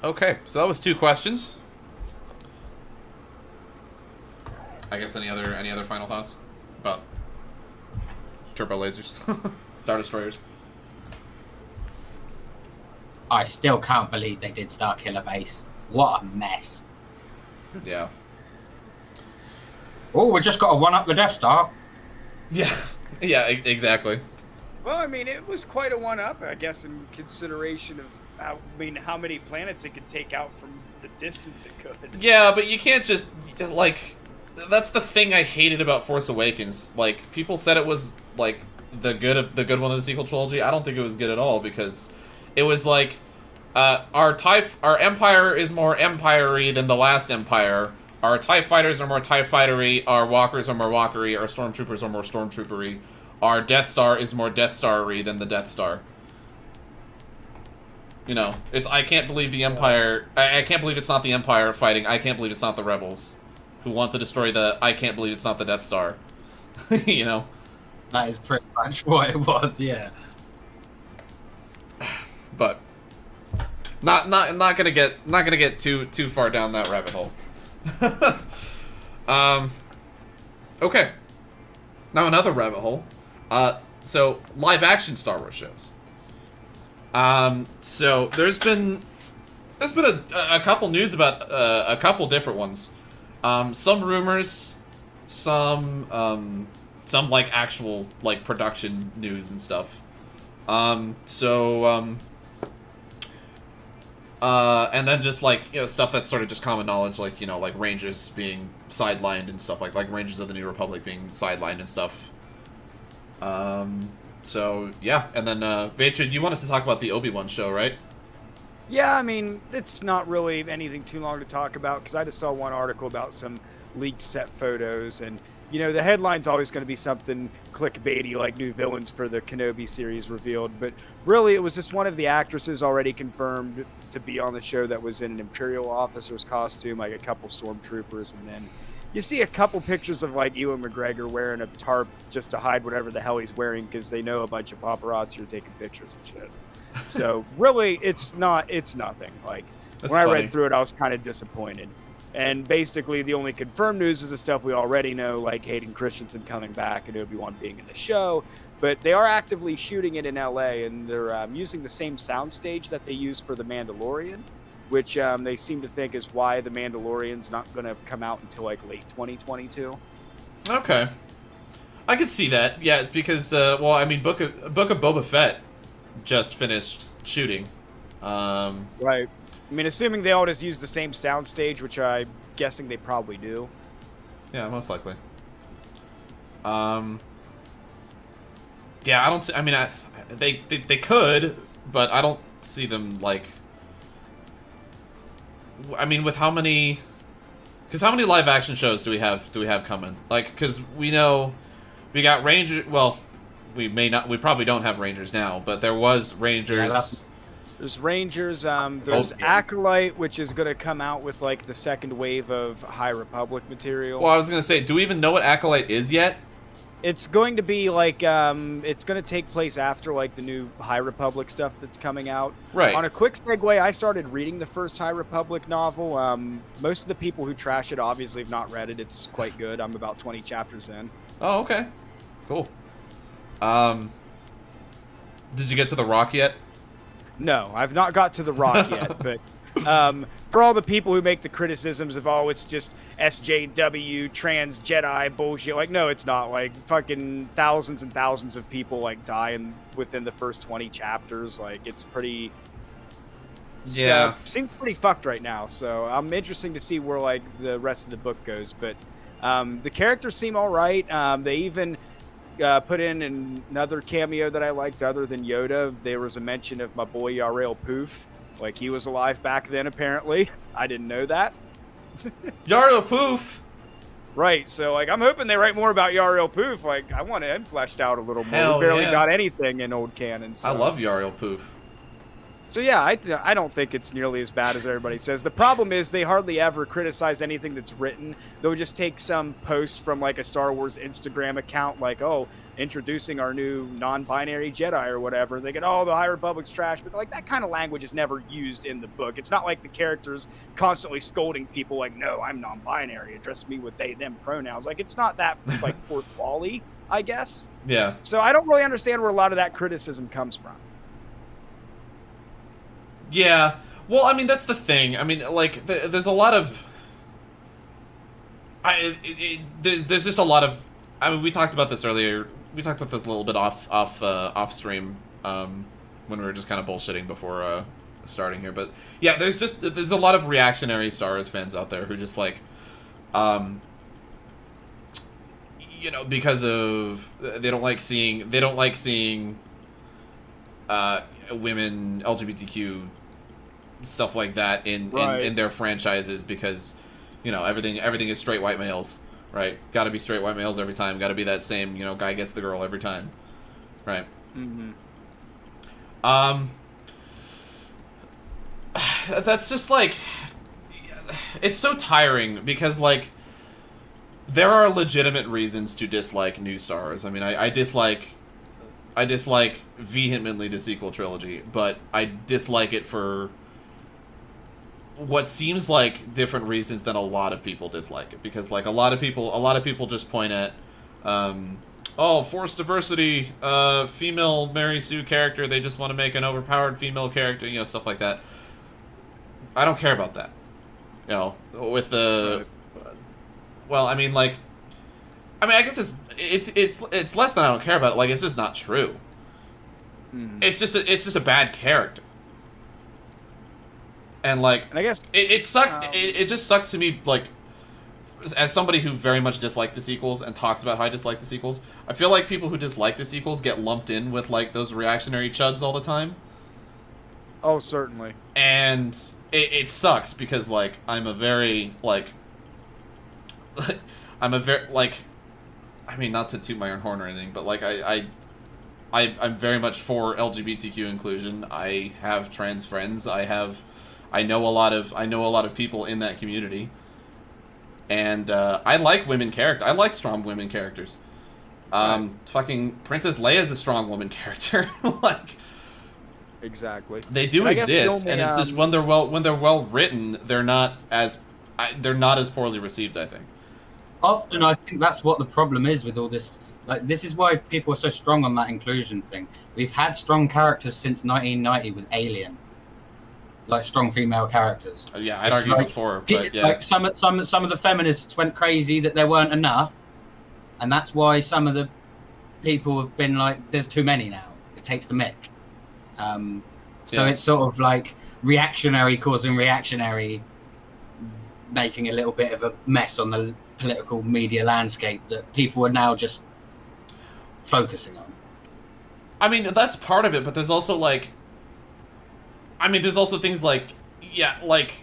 Okay, so that was 2 questions. I guess any other final thoughts about turbo lasers, Star Destroyers? I still can't believe they did Starkiller Base. What a mess. Yeah. Oh, we just got to one-up the Death Star. Yeah. Yeah, exactly. Well, I mean, it was quite a one-up, I guess, in consideration of how many planets it could take out from the distance it could. Yeah, but you can't just, like, that's the thing I hated about Force Awakens. Like, people said it was, like, the good one of the sequel trilogy. I don't think it was good at all, because it was like, our Empire is more Empire-y than the last Empire. Our TIE Fighters are more TIE Fighter-y, our Walkers are more Walker-y, our Stormtroopers are more Stormtrooper-y. Our Death Star is more Death Star-y than the Death Star. You know, I can't believe the Empire... I can't believe it's not the Empire fighting. I can't believe it's not the Rebels who want to destroy the... I can't believe it's not the Death Star. You know? That is pretty much what it was, yeah. But not gonna get too far down that rabbit hole. Okay. Now another rabbit hole. So live action Star Wars shows. So there's been a couple news about a couple different ones. Some rumors, some like actual like production news and stuff. And then just like, you know, stuff that's sort of just common knowledge, like, you know, like Rangers being sidelined and stuff like Rangers of the New Republic being sidelined and stuff. So yeah, and then Vatred, you wanted to talk about the Obi-Wan show, right? Yeah, I mean, it's not really anything too long to talk about, because I just saw one article about some leaked set photos, and, you know, the headline's always going to be something clickbaity, like new villains for the Kenobi series revealed, but really it was just one of the actresses already confirmed to be on the show that was in an Imperial officer's costume, like a couple stormtroopers, and then you see a couple pictures of, like, Ewan McGregor wearing a tarp just to hide whatever the hell he's wearing, because they know a bunch of paparazzi are taking pictures and shit. So really, it's nothing. Like, That's when funny. I read through it, I was kind of disappointed. And basically, the only confirmed news is the stuff we already know, like Hayden Christensen coming back and Obi-Wan being in the show. But they are actively shooting it in LA, and they're using the same soundstage that they used for The Mandalorian, which they seem to think is why The Mandalorian's not going to come out until like late 2022. Okay, I could see that. Yeah, because well, I mean, Book of Boba Fett just finished shooting. Right. I mean, assuming they all just use the same soundstage, which I'm guessing they probably do. Yeah, most likely. Yeah, I don't see. I mean, they could, but I don't see them like. I mean, with how many? Because how many live action shows do we have coming? Like, because we know we got Rangers. Well, we may not. We probably don't have Rangers now, but there was Rangers. Yeah, There's Rangers, there's Acolyte, which is going to come out with, like, the second wave of High Republic material. Well, I was going to say, do we even know what Acolyte is yet? It's going to be, like, it's going to take place after, like, the new High Republic stuff that's coming out. Right. On a quick segue, I started reading the first High Republic novel. Most of the people who trash it obviously have not read it. It's quite good. I'm about 20 chapters in. Oh, okay. Cool. Did you get to the Rock yet? No, I've not got to the Rock yet, but for all the people who make the criticisms of, oh, it's just SJW, trans Jedi bullshit, like, no, it's not. Like, fucking thousands and thousands of people, like, die within the first 20 chapters. Like, it's pretty... Yeah. Seems pretty fucked right now, so I'm interested to see where, like, the rest of the book goes, but the characters seem alright. They even... put in another cameo that I liked other than Yoda. There was a mention of my boy Yarael Poof. Like, he was alive back then, apparently. I didn't know that. Yarael Poof! Right, so, like, I'm hoping they write more about Yarael Poof. Like, I want him fleshed out a little more. Hell We barely yeah. got anything in old canon. So. I love Yarael Poof. So yeah, I don't think it's nearly as bad as everybody says. The problem is they hardly ever criticize anything that's written. They'll just take some post from, like, a Star Wars Instagram account, like, oh, introducing our new non-binary Jedi or whatever. They get, oh, the High Republic's trash, but like that kind of language is never used in the book. It's not like the characters constantly scolding people like, no, I'm non-binary, address me with they them pronouns. Like it's not that like for quality, I guess. Yeah. So I don't really understand where a lot of that criticism comes from. Yeah. Well, I mean, that's the thing. I mean, like, there's a lot of... there's just a lot of... I mean, we talked about this earlier. We talked about this a little bit off stream when we were just kind of bullshitting before starting here. But, yeah, there's a lot of reactionary Star Wars fans out there who just, like... you know, because of... They don't like seeing women, LGBTQ... stuff like that in their franchises because, you know, everything is straight white males, right? Got to be straight white males every time. Got to be that same, you know, guy gets the girl every time, right? Mm-hmm. That's just like, it's so tiring because like there are legitimate reasons to dislike new stars. I mean, I dislike vehemently the sequel trilogy, but I dislike it for what seems like different reasons than a lot of people dislike it, because like a lot of people just point at oh, forced diversity, female Mary Sue character, they just want to make an overpowered female character, you know, stuff like that. I don't care about that, you know, with the well, I mean, like, I guess it's less than I don't care about it. Like, it's just not true. It's just a bad character. And like, and I guess it sucks. It just sucks to me, like, as somebody who very much disliked the sequels and talks about how I dislike the sequels. I feel like people who dislike the sequels get lumped in with like those reactionary chuds all the time. Oh, certainly. And it sucks because like I'm a very like, I mean, not to toot my own horn or anything, but like I'm very much for LGBTQ inclusion. I have trans friends. I know a lot of people in that community, and I like women characters. I like strong women characters. Fucking Princess Leia's a strong woman character. Like, exactly. They do exist, and it's just when they're well written, they're not as poorly received, I think. Often, I think that's what the problem is with all this. Like, this is why people are so strong on that inclusion thing. We've had strong characters since 1990 with Alien. Like strong female characters. Yeah, I'd argue before, but yeah. Like some of the feminists went crazy that there weren't enough, and that's why some of the people have been like, "There's too many now. It takes the mick." So it's sort of like reactionary causing reactionary, making a little bit of a mess on the political media landscape that people are now just focusing on. I mean, that's part of it, but there's also like. I mean, there's also things like, yeah, like,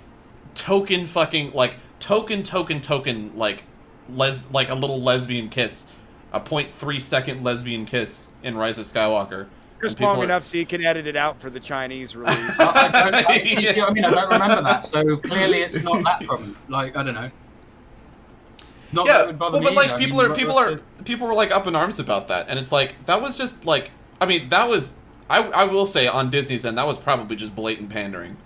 token, like, like, like a little lesbian kiss, a 0.3 second lesbian kiss in Rise of Skywalker. Just long enough so you can edit it out for the Chinese release. I don't remember that, so clearly it's not that from, like, I don't know. Not that it would bother me but like, either. people were like up in arms about that, and it's like, that was just like, I mean, that was... I will say, on Disney's end, that was probably just blatant pandering.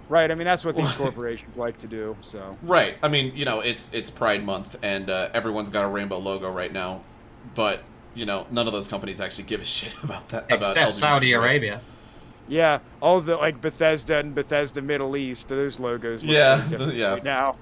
Right, I mean, that's what these corporations like to do, so... Right, I mean, you know, it's Pride Month, and everyone's got a rainbow logo right now, but, you know, none of those companies actually give a shit about that. Except Saudi Arabia. Yeah, all the, like, Bethesda and Bethesda Middle East, those logos look right now.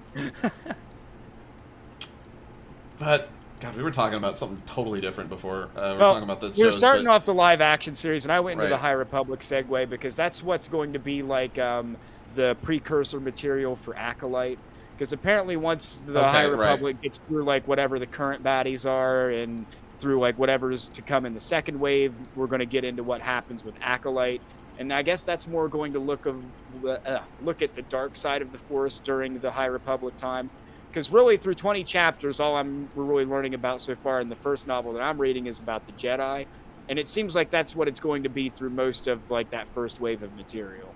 But... God, we were talking about something totally different before. Talking about the shows. We were starting off the live action series, and I went into the High Republic segue because that's what's going to be like the precursor material for Acolyte. Because apparently once the High Republic gets through like whatever the current baddies are and through like whatever's to come in the second wave, we're going to get into what happens with Acolyte. And I guess that's more going to look at the dark side of the Force during the High Republic time. Because really, through 20 chapters, all we're really learning about so far in the first novel that I'm reading is about the Jedi, and it seems like that's what it's going to be through most of like that first wave of material.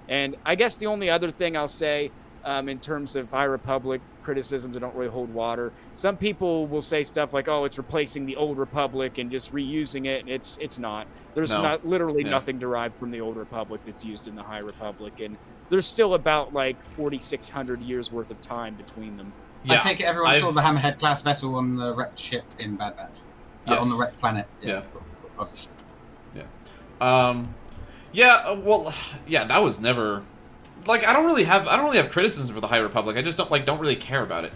And I guess the only other thing I'll say in terms of High Republic criticisms that don't really hold water. Some people will say stuff like, "Oh, it's replacing the Old Republic and just reusing it." It's not. There's not literally nothing derived from the Old Republic that's used in the High Republic, and there's still about like 4,600 years worth of time between them. Yeah, I take it everyone saw the Hammerhead class vessel on the wrecked ship in Bad Batch. On the wrecked planet. Yeah. Obviously. Yeah. Well, yeah, that was never like I don't really have criticism for the High Republic. I just don't really care about it.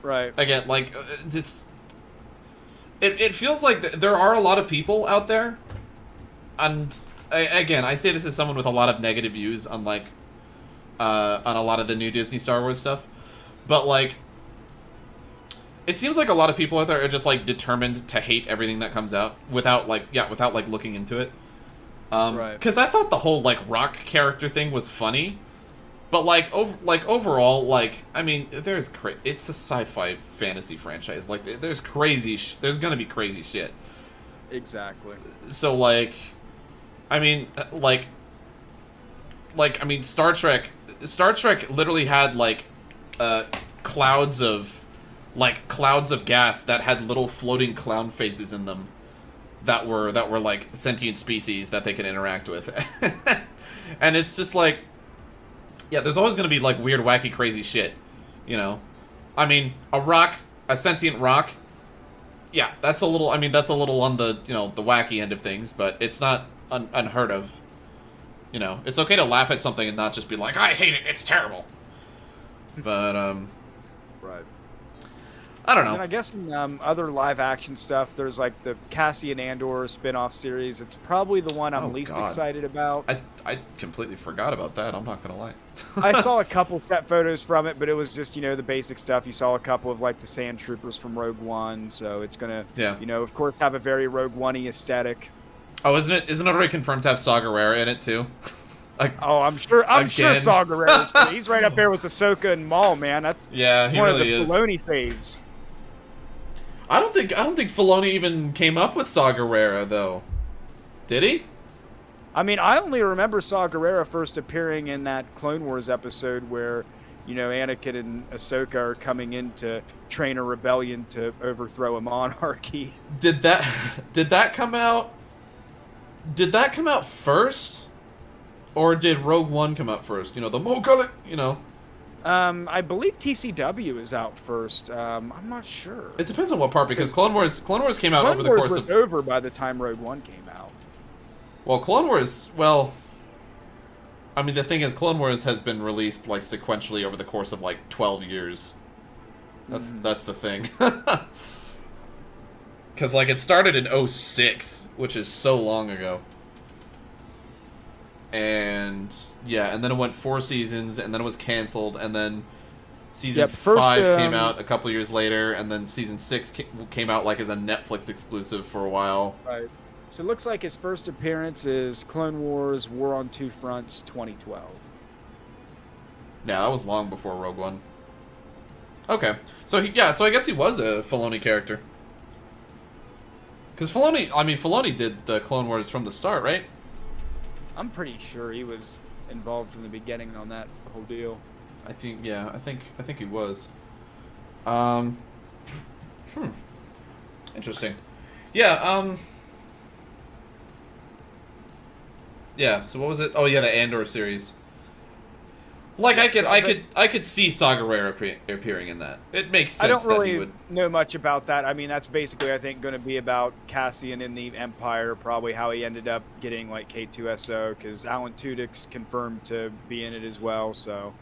Right. Again, like it feels like there are a lot of people out there, and I say this as someone with a lot of negative views on like on a lot of the new Disney Star Wars stuff, but like it seems like a lot of people out there are just like determined to hate everything that comes out without looking into it. Right. Because I thought the whole like rock character thing was funny, but overall, like I mean, it's a sci-fi fantasy franchise. Like there's there's gonna be crazy shit. Exactly. So like, I mean, Star Trek literally had like clouds of gas that had little floating clown faces in them that were like sentient species that they could interact with. And it's just like, yeah, there's always going to be like weird, wacky, crazy shit, you know? I mean, a sentient rock, yeah, that's a little on the, you know, the wacky end of things, but it's not unheard of. You know, it's okay to laugh at something and not just be like, I hate it, it's terrible. But, right. I don't know. And I guess in other live action stuff, there's like the Cassian Andor spin-off series. It's probably the one I'm least excited about. I completely forgot about that, I'm not gonna lie. I saw a couple set photos from it, but it was just, you know, the basic stuff. You saw a couple of like the Sand Troopers from Rogue One, so it's gonna, you know, of course, have a very Rogue One-y aesthetic. Oh, isn't it already confirmed to have Saw Gerrera in it too? I'm sure Saw Gerrera's good. He's right up there with Ahsoka and Maul, man. That's he one really of is. the Filoni faves. I don't think Filoni even came up with Saw Gerrera though. Did he? I mean, I only remember Saw Gerrera first appearing in that Clone Wars episode where, you know, Anakin and Ahsoka are coming in to train a rebellion to overthrow a monarchy. Did that come out? Did that come out first, or did Rogue One come out first? You know, the Mogul, you know. I believe TCW is out first. I'm not sure. It depends on what part, because Clone Wars came out over the course of... Clone Wars was over by the time Rogue One came out. Well, Clone Wars, I mean, the thing is, Clone Wars has been released, like, sequentially over the course of, like, 12 years. That's the thing. Because, like, it started in 2006, which is so long ago. And, yeah, and then it went 4 seasons, and then it was canceled, and then season 5 came out a couple years later, and then season 6 came out, like, as a Netflix exclusive for a while. Right. So it looks like his first appearance is Clone Wars War on Two Fronts 2012. Yeah, that was long before Rogue One. Okay. So, I guess he was a Filoni character. Because Filoni did the Clone Wars from the start, right? I'm pretty sure he was involved from the beginning on that whole deal. I think he was. Interesting. Yeah, yeah, so what was it? Oh yeah, the Andor series. Like I could see Saw Gerrera appearing in that. It makes sense. I don't really that he would know much about that. I mean, that's basically I think going to be about Cassian in the Empire, probably how he ended up getting like K2SO, because Alan Tudyk's confirmed to be in it as well. So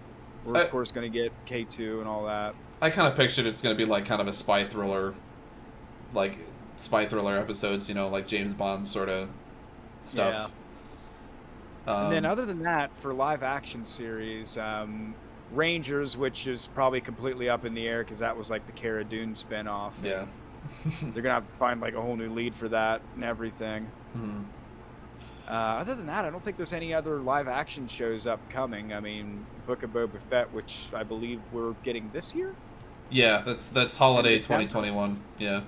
we're of course going to get K2 and all that. I kind of pictured it's going to be like kind of a spy thriller episodes, you know, like James Bond sort of stuff. Yeah. And then other than that, for live action series, Rangers, which is probably completely up in the air because that was like the Cara Dune spinoff. Yeah. They're going to have to find like a whole new lead for that and everything. Mm-hmm. Other than that, I don't think there's any other live action shows upcoming. I mean, Book of Boba Fett, which I believe we're getting this year? Yeah, that's holiday 2021. Yeah.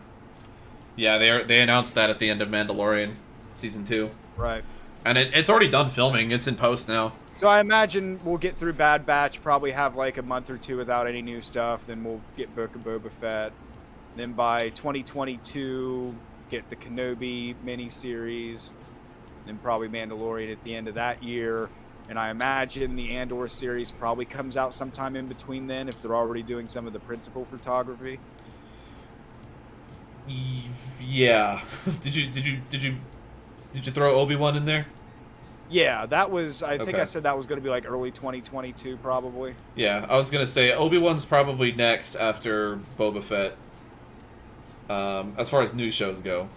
Yeah, they announced that at the end of Mandalorian Season 2. Right. And it's already done filming. It's in post now. So I imagine we'll get through Bad Batch, probably have like a month or two without any new stuff. Then we'll get Book of Boba Fett. Then by 2022, get the Kenobi miniseries. Then probably Mandalorian at the end of that year. And I imagine the Andor series probably comes out sometime in between then, if they're already doing some of the principal photography. Yeah. Did you throw Obi-Wan in there? Yeah, that was. I think Okay. I said that was going to be like early 2022, probably. Yeah, I was gonna say Obi-Wan's probably next after Boba Fett. As far as news shows go.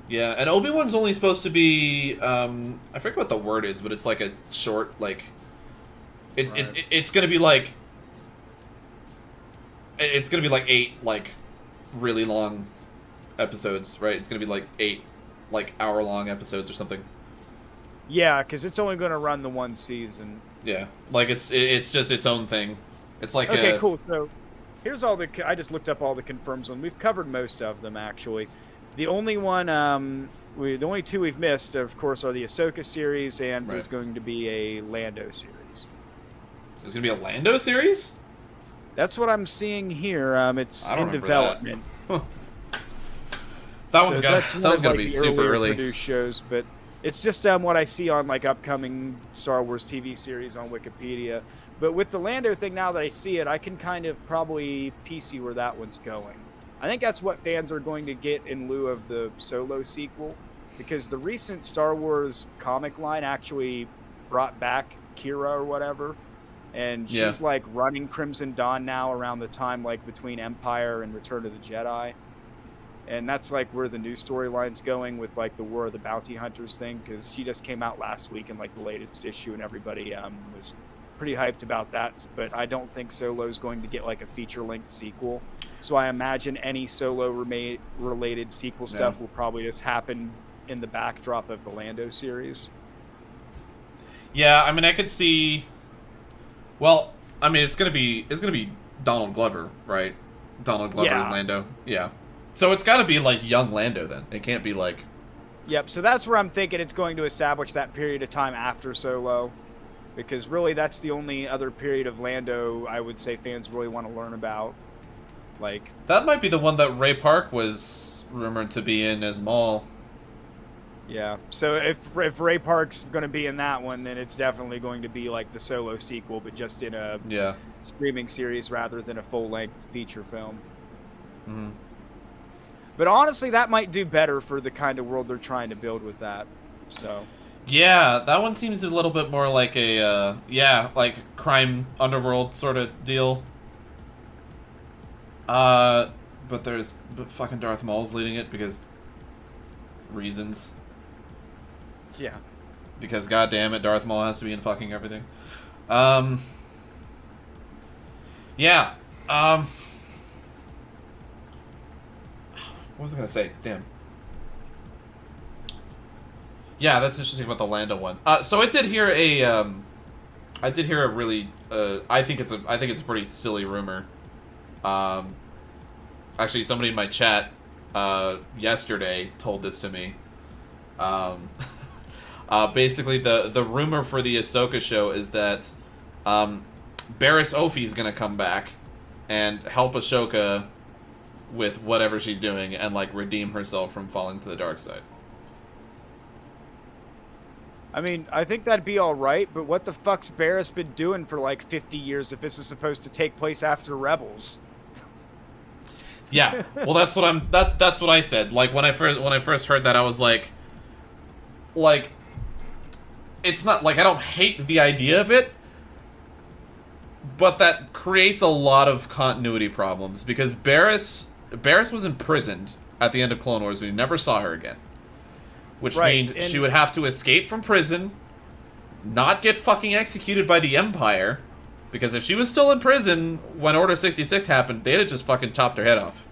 Yeah, and Obi-Wan's only supposed to be I forget what the word is, but it's like a short, like it's gonna be like 8 like really long episodes, right? It's gonna be like 8 like hour-long episodes or something. Yeah, because it's only going to run the one season. Yeah, like it's just its own thing. It's like Okay, cool. So here's all the. I just looked up all the confirms and we've covered most of them actually. The only one, the only two we've missed, of course, are the Ahsoka series, and there's going to be a Lando series. There's gonna be a Lando series? That's what I'm seeing here. It's I don't in remember development. That. That one's That's gonna one of, be the super earlier early. produced shows, but it's just what I see on like upcoming Star Wars TV series on Wikipedia. But with the Lando thing, now that I see it, I can kind of probably PC where that one's going. I think that's what fans are going to get in lieu of the Solo sequel, because the recent Star Wars comic line actually brought back Kira or whatever, and she's like running Crimson Dawn now around the time like between Empire and Return of the Jedi. And that's like where the new storyline's going with like the War of the Bounty Hunters thing, because she just came out last week in like the latest issue, and everybody was pretty hyped about that. But I don't think Solo's going to get like a feature-length sequel. So I imagine any Solo-related sequel stuff will probably just happen in the backdrop of the Lando series. Yeah, I mean, I could see. Well, I mean, it's gonna be Donald Glover, right? Donald Glover's Lando. Yeah. So it's got to be like young Lando then. It can't be like. Yep. So that's where I'm thinking it's going to establish that period of time after Solo, because really that's the only other period of Lando I would say fans really want to learn about. Like that might be the one that Ray Park was rumored to be in as Maul. Yeah. So if Ray Park's going to be in that one, then it's definitely going to be like the Solo sequel, but just in a streaming series rather than a full-length feature film. Mm-hmm. But honestly, that might do better for the kind of world they're trying to build with that. So. Yeah, that one seems a little bit more like a like crime underworld sort of deal. But fucking Darth Maul's leading it because reasons. Yeah. Because goddamn it, Darth Maul has to be in fucking everything. Yeah. What was I gonna say? Damn. Yeah, that's interesting about the Lando one. So I did hear a really. I think it's a pretty silly rumor. Actually, somebody in my chat yesterday told this to me. Basically, the rumor for the Ahsoka show is that Barriss Offee's gonna come back and help Ahsoka with whatever she's doing and like redeem herself from falling to the dark side. I mean, I think that'd be all right, but what the fuck's Barriss been doing for like 50 years if this is supposed to take place after Rebels? Yeah, well, that's what I said. Like when I first heard that, I was like, it's not like I don't hate the idea of it, but that creates a lot of continuity problems because Barriss was imprisoned at the end of Clone Wars. We never saw her again, which means she would have to escape from prison, not get fucking executed by the Empire. Because if she was still in prison when Order 66 happened, they'd have just fucking chopped her head off.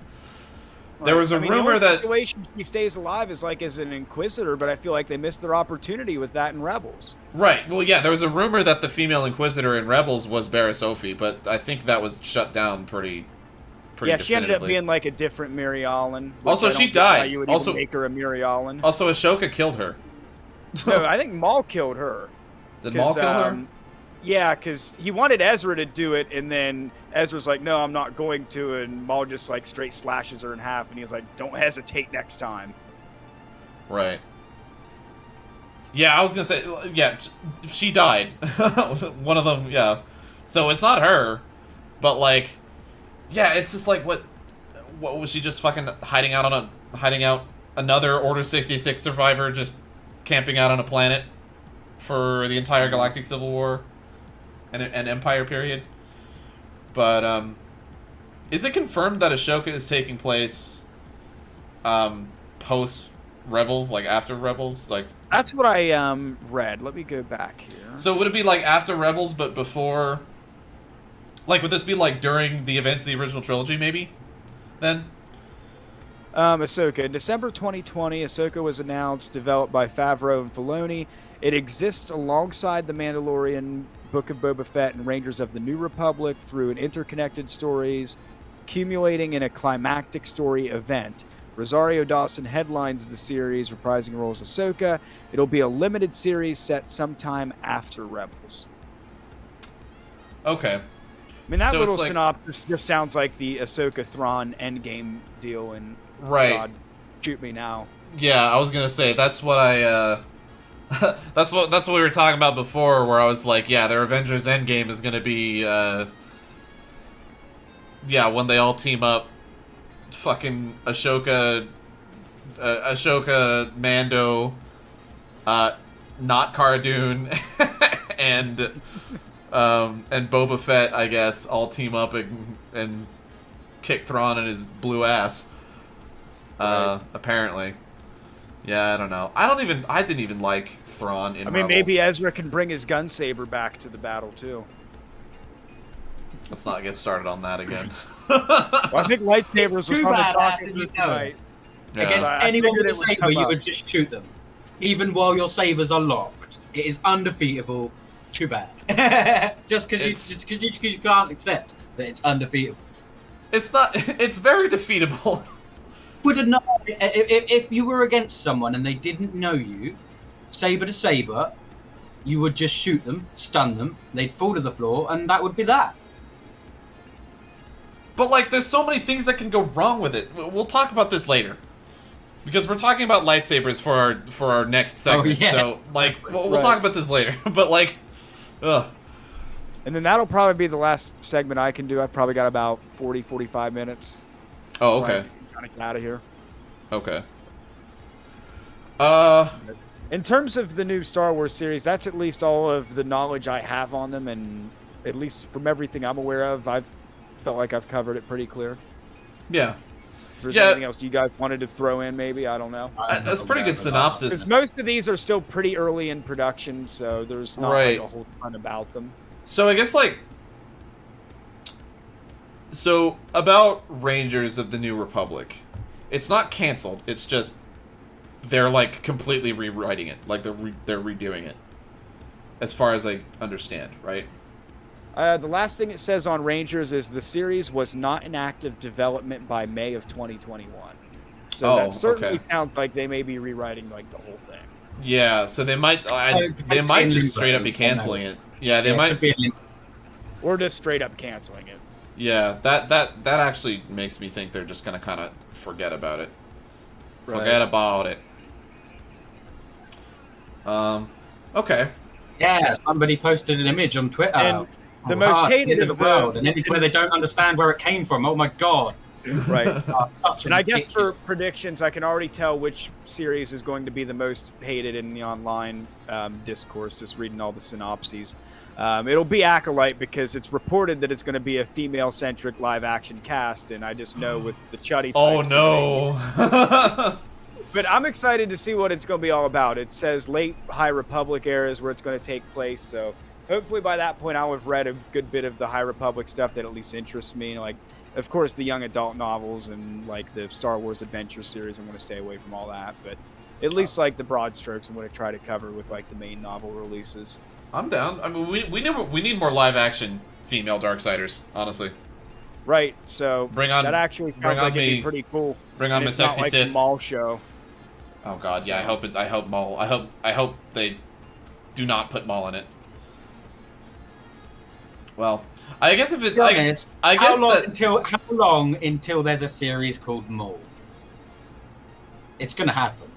Right. There was a rumor that the way she stays alive is like as an Inquisitor, but I feel like they missed their opportunity with that in Rebels. Right. Well, yeah, there was a rumor that the female Inquisitor in Rebels was Barriss Offee, but I think that was shut down pretty Yeah, she ended up definitively. being like a different Mary Allen. which Also, I don't she get why died. You would Also- even make her a Mary Allen. Also, Ashoka killed her. No, I think Maul killed her. Did Maul kill her? Yeah, because he wanted Ezra to do it, and then Ezra's like, "No, I'm not going to," and Maul just like straight slashes her in half, and he's like, "Don't hesitate next time." Right. Yeah, I was gonna say, yeah, she died. One of them, yeah. So it's not her, but like, yeah, it's just like, what was she just fucking hiding out another Order 66 survivor just camping out on a planet for the entire Galactic Civil War and Empire period? But is it confirmed that Ashoka is taking place post Rebels, like after Rebels, like? That's what I read. Let me go back here. So would it be like after Rebels, but before? Like, would this be like during the events of the original trilogy, maybe? Then? Ahsoka. In December 2020, Ahsoka was announced, developed by Favreau and Filoni. It exists alongside The Mandalorian, Book of Boba Fett, and Rangers of the New Republic through an interconnected stories, accumulating in a climactic story event. Rosario Dawson headlines the series, reprising roles as Ahsoka. It'll be a limited series set sometime after Rebels. Okay. I mean, that So little it's like- synopsis just sounds like the Ahsoka Thrawn endgame deal, and Right. God, shoot me now. Yeah, I was gonna say that's what I. that's what we were talking about before, where I was like, yeah, their Avengers Endgame is gonna be. Yeah, when they all team up. Fucking Ashoka, Mando, not Cara Dune, and Boba Fett, I guess, all team up and kick Thrawn in his blue ass. Right. Apparently. Yeah, I don't know. I didn't even like Thrawn in I mean, Rebels. maybe Ezra can bring his gun saber back to the battle too. Let's not get started on that again. Well, I think lightsabers was Too on the badass docket and you know tonight. Yeah. Against I anyone figured with a it would saber, come you up. would just shoot them. Even while your sabers are locked. It is undefeatable. Too bad. just because you can't accept that it's undefeatable. It's not. It's very defeatable. Would not if you were against someone and they didn't know you, saber to saber, you would just shoot them, stun them, they'd fall to the floor, and that would be that. But, like, there's so many things that can go wrong with it. We'll talk about this later. Because we're talking about lightsabers for our next segment. yeah. So, like, we'll Right. talk about this later. But, like, ugh. And then that'll probably be the last segment I can do. I've probably got about 40, 45 minutes. Oh, okay. Kind of get out of here. Okay. In terms of the new Star Wars series, that's at least all of the knowledge I have on them, and at least from everything I'm aware of, I've felt like I've covered it pretty clear. Yeah. If there's Yeah. anything else you guys wanted to throw in, maybe, I don't know. That's a pretty good synopsis. Because most of these are still pretty early in production, so there's not Right. like a whole ton about them. So, I guess, like... So, about Rangers of the New Republic. It's not canceled. It's just... They're, like, completely rewriting it. Like, they're redoing it. As far as I understand, right? The last thing it says on Rangers is the series was not in active development by May of 2021. So Oh, that certainly okay. sounds like they may be rewriting like the whole thing. Yeah, so they might... they might just straight up be canceling it. Yeah, they might... Or just straight up canceling it. Yeah, that actually makes me think they're just gonna kind of forget about it. Right. Forget about it. Okay. Yeah, somebody posted an image on Twitter. And the most hated in the of world, the- and anywhere they don't understand where it came from. Oh my god! Right. Such And a I guess for ridiculous- predictions, I can already tell which series is going to be the most hated in the online discourse, just reading all the synopses. It'll be Acolyte because it's reported that it's going to be a female-centric live-action cast, and I just know with the chuddy Oh types no. But I'm excited to see what it's going to be all about. It says late High Republic era is where it's going to take place, so hopefully by that point I'll have read a good bit of the High Republic stuff that at least interests me. Like, of course, the young adult novels and like the Star Wars Adventure series. I'm going to stay away from all that, but at least like the broad strokes I'm going to try to cover with like the main novel releases. I'm down. I mean, we need more live action female Darksiders, honestly. Right. So that actually sounds like it'd be pretty cool. Bring on Miss Sexy Sith. It's not like a Maul show. Oh God, yeah. I hope Maul. I hope they do not put Maul in it. Well, I guess if it, I guess how long until there's a series called Maul? It's gonna happen.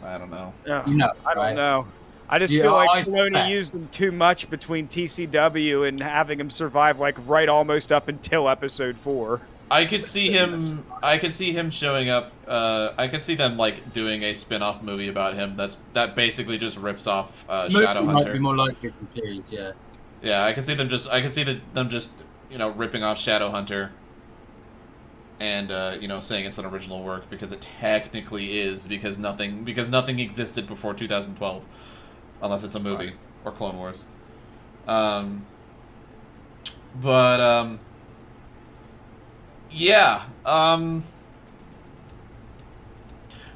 I don't know. You know, I don't know. I just feel like Filoni used him too much between TCW and having him survive like right almost up until episode 4. I could see him. I could see him showing up. I could see them like doing a spin-off movie about him. That basically just rips off Shadowhunter. Might be more likely than series, yeah. Yeah, I could see them just. I could see them just ripping off Shadowhunter. And saying it's an original work because it technically is because nothing existed before 2012, unless it's a movie or Clone Wars. Yeah.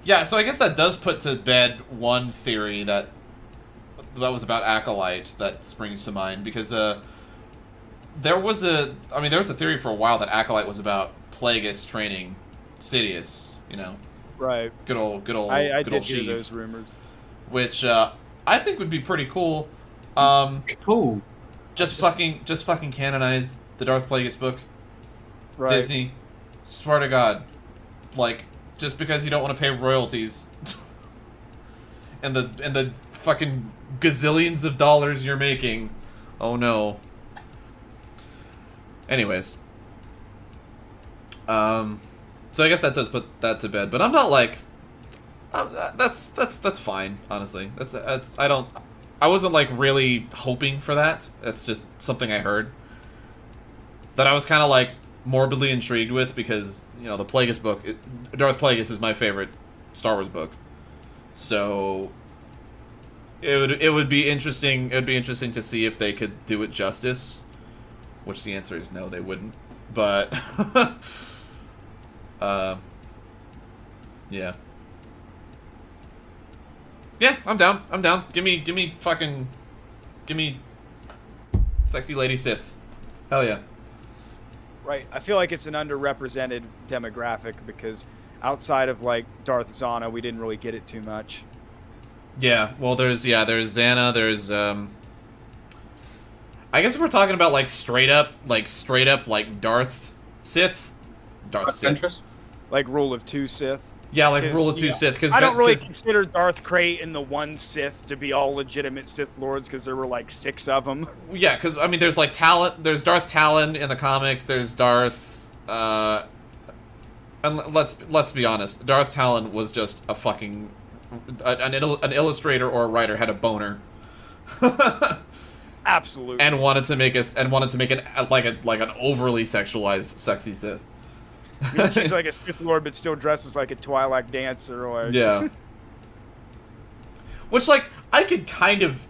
Yeah, so I guess that does put to bed one theory that was about Acolyte that springs to mind, because there was a theory for a while that Acolyte was about Plagueis training Sidious, Right. Good old I good did old hear Sheev, those rumors. which I think would be pretty cool. Cool. Just fucking canonize the Darth Plagueis book. Right. Disney, swear to God, like, just because you don't want to pay royalties and the fucking gazillions of dollars you're making, oh no. Anyways, so I guess that does put that to bed, but I'm not like, that's fine, honestly. I wasn't like really hoping for that. That's just something I heard that I was kind of like morbidly intrigued with, because the Plagueis book, Darth Plagueis is my favorite Star Wars book, so it would be interesting. It would be interesting to see if they could do it justice, which the answer is no, they wouldn't. But yeah. Yeah, I'm down. Give me sexy lady Sith. Hell yeah. Right. I feel like it's an underrepresented demographic because outside of like Darth Zana, we didn't really get it too much. Yeah, well there's Zana, there's I guess if we're talking about like straight up Darth Sith. Like Rule of 2 Sith. Yeah, like Rule of 2 Sith. Because I don't really consider Darth Krayt and the one Sith to be all legitimate Sith Lords, because there were like 6 of them. Yeah, because I mean, there's like there's Darth Talon in the comics. There's Darth. And let's be honest, Darth Talon was just a fucking an illustrator or a writer had a boner. Absolutely. And wanted to make an overly sexualized sexy Sith. I mean, she's like a Sith Lord, but still dresses like a Twilight dancer. Like... Yeah. Which, like, I can kind of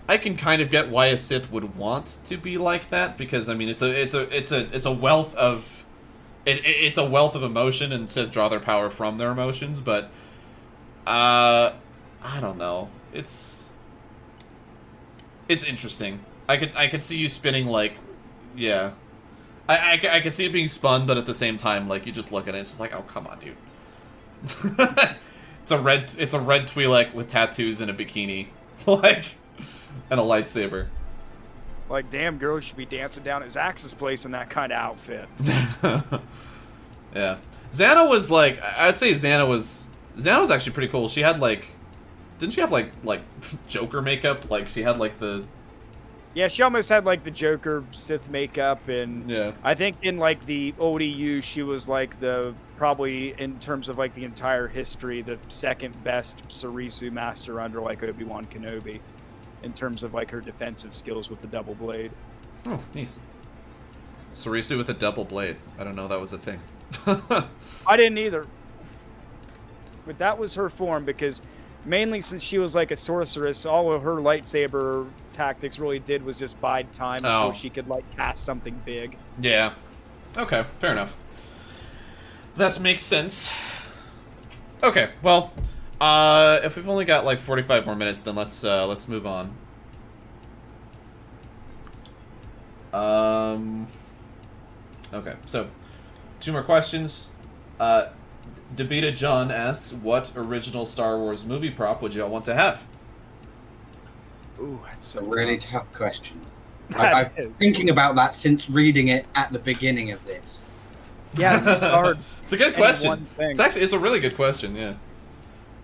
get why a Sith would want to be like that, because I mean, it's a wealth of emotion, and Sith draw their power from their emotions. But I don't know. It's interesting. I could see you spinning like, yeah. I could see it being spun, but at the same time, like, you just look at it, it's just like, oh, come on, dude. It's a red Twi'lek with tattoos and a bikini, like, and a lightsaber. Like, damn, girl should be dancing down at Zax's place in that kind of outfit. Yeah, Xana was like, I'd say Xana was actually pretty cool. She had like, didn't she have like Joker makeup? Like, she had like the. Yeah, she almost had like the Joker Sith makeup, and yeah. I think in like the old EU, she was like probably in terms of like the entire history, the second best Sarisu master under like Obi-Wan Kenobi, in terms of like her defensive skills with the double blade. Oh, nice. Sarisu with a double blade. I don't know that was a thing. I didn't either. But that was her form, because mainly since she was like a sorceress, all of her lightsaber tactics really did was just bide time until she could like cast something big. Yeah. Okay, fair enough. That makes sense. Okay, well, if we've only got like 45 more minutes, then let's move on. Okay, so 2 more questions. Debita John asks, what original Star Wars movie prop would y'all want to have? Ooh, that's A so really tough. tough question. That I've is. been thinking about that since reading it at the beginning of this. Yeah, it's hard. It's a good Any question. one thing. It's a really good question, yeah.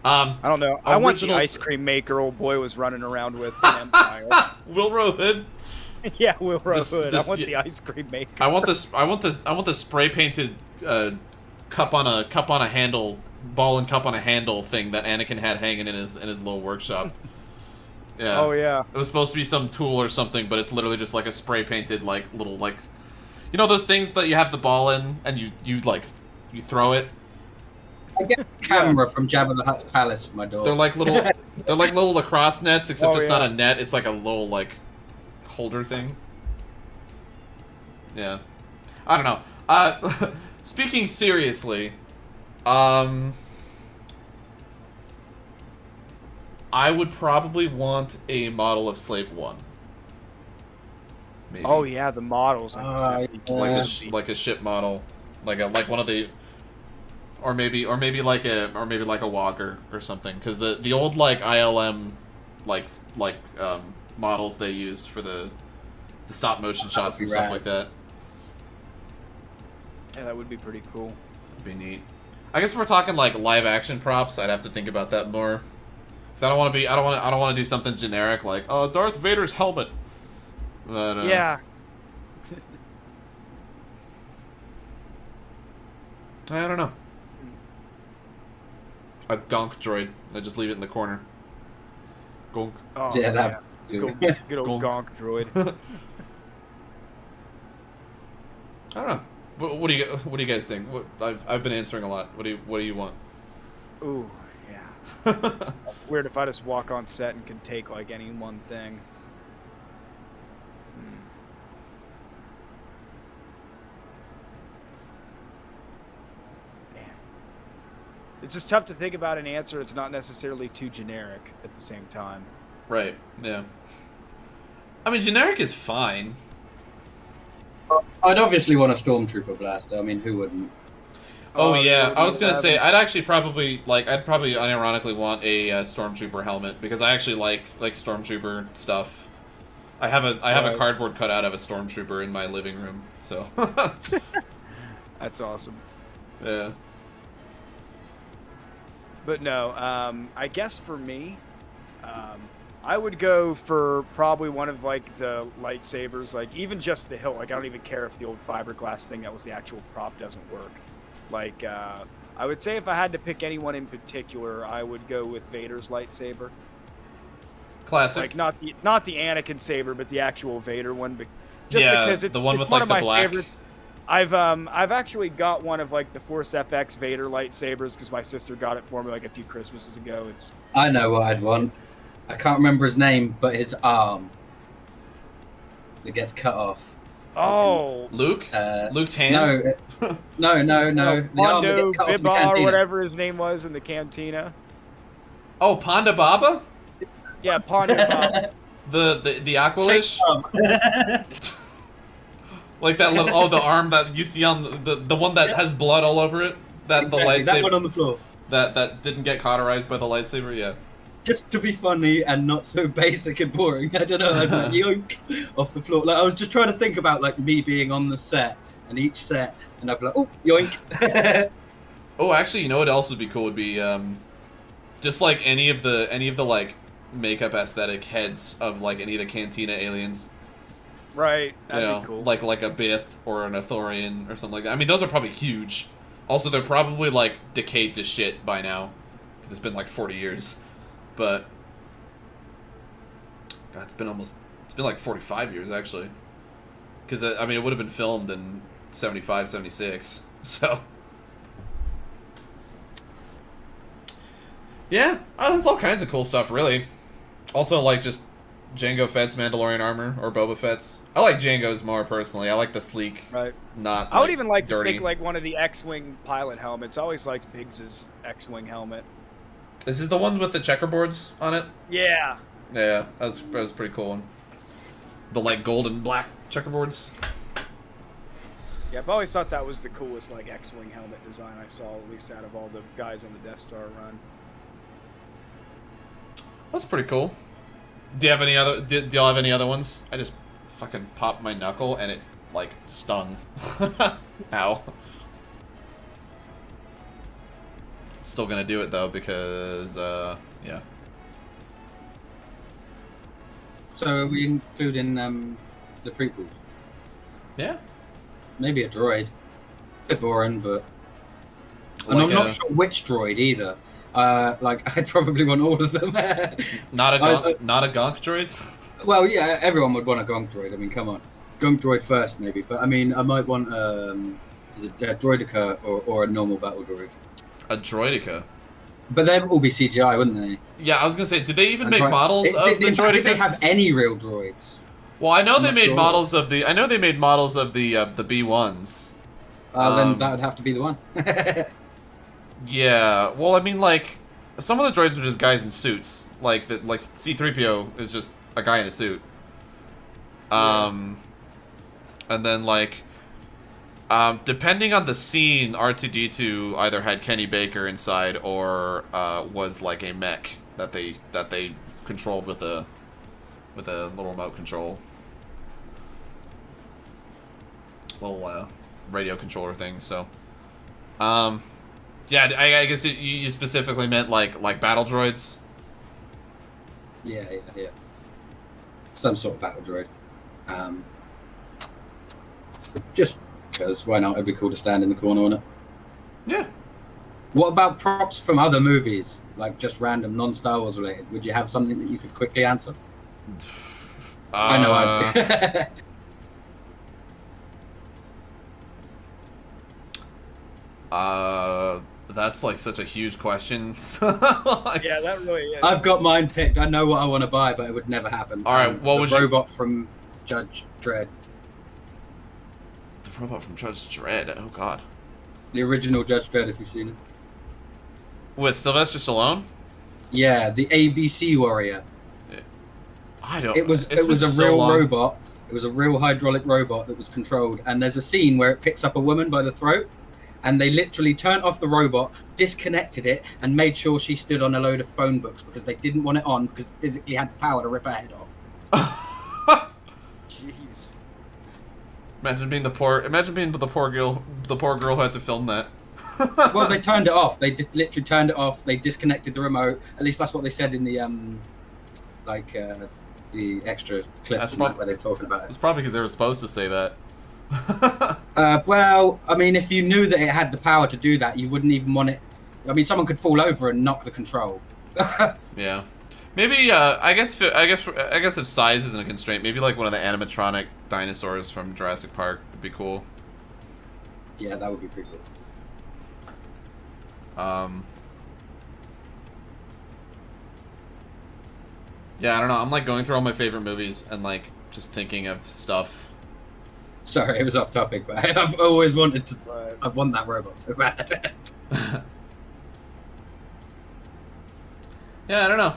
I don't know. I want the original ice cream maker old boy was running around with in Empire. Wilro Hood. Yeah, Will This- Hood. this- I want the ice cream maker. I want the spray painted cup on a handle, ball and cup on a handle thing that Anakin had hanging in his little workshop. Yeah. Oh yeah. It was supposed to be some tool or something, but it's literally just like a spray painted like little like, you know those things that you have the ball in and you throw it. I get a camera from Jabba the Hutt's palace for my dog. They're like little lacrosse nets, except Oh, it's not yeah. a net. It's like a little like holder thing. Yeah, I don't know. Speaking seriously, I would probably want a model of Slave One. Maybe. Oh yeah, the models. in the Ah, 70s. like a ship model, like one of the, or maybe like a Walker or something, because the old like ILM models they used for the stop motion shots and be stuff rad. like that Yeah, that would be pretty cool. would be neat. I guess if we're talking like live action props, I'd have to think about that more, because I don't want to do something generic like Darth Vader's helmet. But, Yeah. I don't know. A gonk droid. I just leave it in the corner. Gonk. Oh, Yeah, that. Good old Gonk. gonk droid. I don't know. What do you guys think? I've been answering a lot. What do you want? Ooh, yeah. Weird if I just walk on set and can take like any one thing. Man. It's just tough to think about an answer that's not necessarily too generic at the same time. Right. Yeah. I mean, generic is fine. I'd obviously want a stormtrooper blaster. I mean, who wouldn't? Oh you yeah, would I was gonna have- say I'd probably unironically want a stormtrooper helmet, because I actually like stormtrooper stuff. I have a Right. cardboard cutout of a stormtrooper in my living room, so That's awesome. yeah. But no, I guess for me, I would go for probably one of like the lightsabers, like even just the hilt. Like I don't even care if the old fiberglass thing that was the actual prop doesn't work. Like I would say if I had to pick anyone in particular, I would go with Vader's lightsaber. Classic. Like not the Anakin saber, but the actual Vader one. But just Yeah, because it's the one it's with, one like, of the my black- favorites. I've actually got one of like the Force FX Vader lightsabers because my sister got it for me like a few Christmases ago. It's I know what I'd want. I can't remember his name, but his arm that gets cut off. oh. Luke. Uh, Luke's hands. No. The arm that Mondo gets cut off in the Bibba or cantina. whatever his name was in the cantina. Oh, Ponda Baba. Yeah, Ponda The Aqualish. Like that little, the arm that you see on the one that has blood all over it. That Exactly, the lightsaber that one on the floor. that didn't get cauterized by the lightsaber. Yeah. Just to be funny and not so basic and boring. I don't know. I'd like yoink off the floor. Like I was just trying to think about like me being on the set and each set, and I'd be like, oh, yoink. Oh, actually, you know what else would be cool would be just like any of the like makeup aesthetic heads of like any of the Cantina aliens. Right, that'd You know, be cool. like a Bith or an Athorian or something like that. I mean, those are probably huge. Also, they're probably like decayed to shit by now because it's been like 40 years. But God, it's been like 45 years actually. Because I mean, it would have been filmed in 75, 76. So yeah, there's all kinds of cool stuff, really. Also, like just Jango Fett's Mandalorian armor or Boba Fett's. I like Jango's more personally. I like the sleek, Right. not. I would even like dirty. to pick like one of the X-wing pilot helmets. I always liked Biggs's X-wing helmet. This is the one with the checkerboards on it. Yeah. Yeah, that was a pretty cool one. The like gold and black checkerboards. Yeah, I've always thought that was the coolest like X-wing helmet design I saw, at least out of all the guys on the Death Star run. That's pretty cool. Do you have any other? Do y'all have any other ones? I just fucking popped my knuckle and it like stung. Ow. Still gonna do it though because yeah. So are we including the prequels? Yeah. Maybe a droid. Bit boring, but and Like I'm not sure which droid either. Like I'd probably want all of them. Not a gonk, not a gonk droid. Well, yeah, everyone would want a gonk droid. I mean, come on, gonk droid first, maybe. But I mean, I might want is it a droidica or a normal battle droid. A droidica. But they'd all be CGI, wouldn't they? Yeah, I was gonna say, did they even make models of the droidicas? Did they have any real droids? Well, I know they made models of the. I know they made models of the B1s. Then that would have to be the one. Yeah. Well, I mean, like some of the droids were just guys in suits. Like that. Like C-3PO is just a guy in a suit. And then like, depending on the scene, R2-D2 either had Kenny Baker inside or was like a mech that they controlled with a little remote control, little radio controller thing. So, yeah, I guess you specifically meant like battle droids. Yeah. Some sort of battle droid. Just because why not? It'd be cool to stand in the corner on it. Yeah. What about props from other movies, like just random non-Star Wars related? Would you have something that you could quickly answer? I know. That's like such a huge question. Yeah, that really is. I've got mine picked. I know what I want to buy, but it would never happen. All right, what the would you? Robot from Judge Dredd. The robot from Judge Dredd. Oh God. The original Judge Dredd, if you've seen it. With Sylvester Stallone. Yeah, the ABC warrior. I don't. It was a real robot. It was a real hydraulic robot that was controlled. And there's a scene where it picks up a woman by the throat, and they literally turned off the robot, disconnected it, and made sure she stood on a load of phone books because they didn't want it on because it physically had the power to rip her head off. Jeez. Imagine being the poor girl who had to film that. Well, they turned it off. They literally turned it off. They disconnected the remote. At least that's what they said in the the extra clips where they're talking about it. It's probably because they were supposed to say that. Well, I mean, if you knew that it had the power to do that, you wouldn't even want it. I mean, someone could fall over and knock the control. Yeah, maybe. I guess if size isn't a constraint, maybe like one of the animatronic dinosaurs from Jurassic Park would be cool. Yeah, that would be pretty cool. Yeah, I don't know. I'm like going through all my favorite movies and like just thinking of stuff. Sorry, it was off topic, but I've always wanted to. Right. I want that robot so bad. Yeah, I don't know.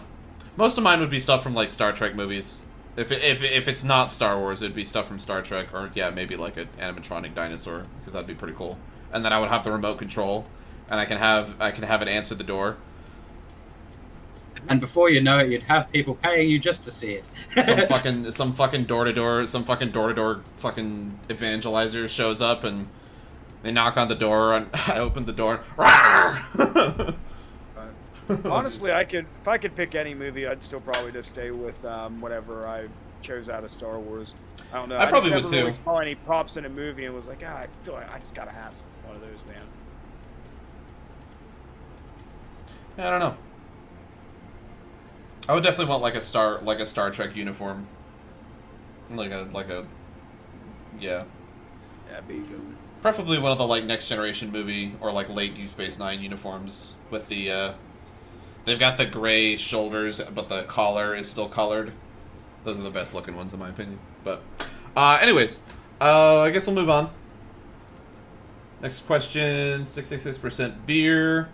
Most of mine would be stuff from like Star Trek movies. If it's not Star Wars, it'd be stuff from Star Trek, or yeah, maybe like an animatronic dinosaur, because that'd be pretty cool. And then I would have the remote control, and I can have it answer the door. And before you know it, you'd have people paying you just to see it. some fucking door-to-door fucking evangelizer shows up and they knock on the door and I open the door. Honestly, if I could pick any movie, I'd still probably just stay with whatever I chose out of Star Wars. I don't know. I probably would just too. never really saw any props in a movie and was like, I feel like I just gotta have one of those, man. Yeah, I don't know. I would definitely want like a Star Trek uniform. Like a yeah. Yeah, be good. Preferably one of the like Next Generation movie or like late Deep Space Nine uniforms with the they've got the gray shoulders but the collar is still colored. Those are the best looking ones in my opinion. But anyways, I guess we'll move on. Next question, 666% beer.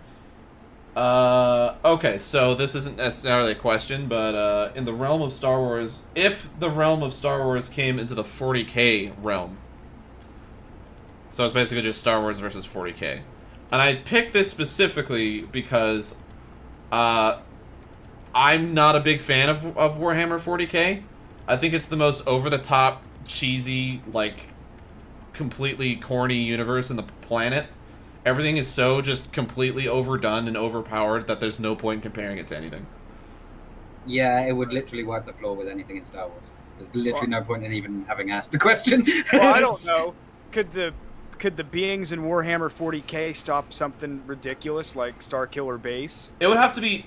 Okay, so this isn't necessarily a question, but in the realm of Star Wars, if the realm of Star Wars came into the 40K realm, So it's basically just Star Wars versus 40k. And I picked this specifically because I'm not a big fan of Warhammer 40k. I think it's the most over-the-top, cheesy, like, completely corny universe in the planet. Everything is so just completely overdone and overpowered that there's no point in comparing it to anything. Yeah, it would literally wipe the floor with anything in Star Wars. There's literally no point in even having asked the question. Well, I don't know. Could the beings in Warhammer 40k stop something ridiculous like Starkiller Base? It would have to be...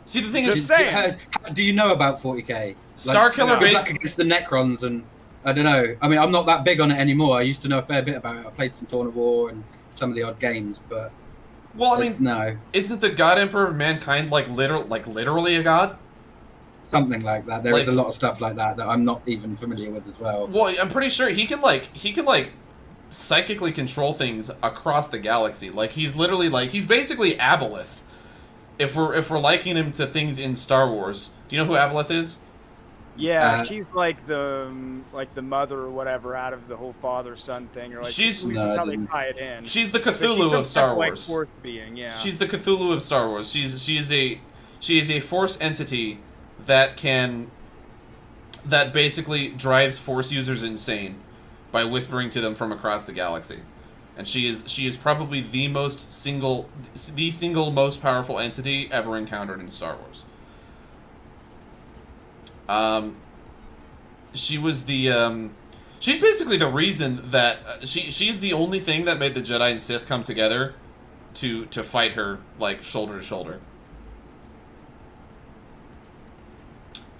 See, the thing Just is... saying. Do you know about 40k? Starkiller Base... Back against the Necrons, and I don't know. I mean, I'm not that big on it anymore. I used to know a fair bit about it. I played some Dawn of War and some of the odd games, but... Well, I mean, no. Isn't the God Emperor of Mankind literally a god? Something like that. There is a lot of stuff like that I'm not even familiar with as well. Well, I'm pretty sure he can psychically control things across the galaxy. Like he's basically Aboleth. If we're likening him to things in Star Wars, do you know who Aboleth is? Yeah, she's like the mother or whatever out of the whole father-son thing, or like that's how they tie it in. She's the Cthulhu of Star Wars. Like fourth being, yeah. She's the Cthulhu of Star Wars. She is a force entity that basically drives force users insane by whispering to them from across the galaxy. And she is probably the single most powerful entity ever encountered in Star Wars. She's basically the reason that she's the only thing that made the Jedi and Sith come together to fight her like shoulder to shoulder.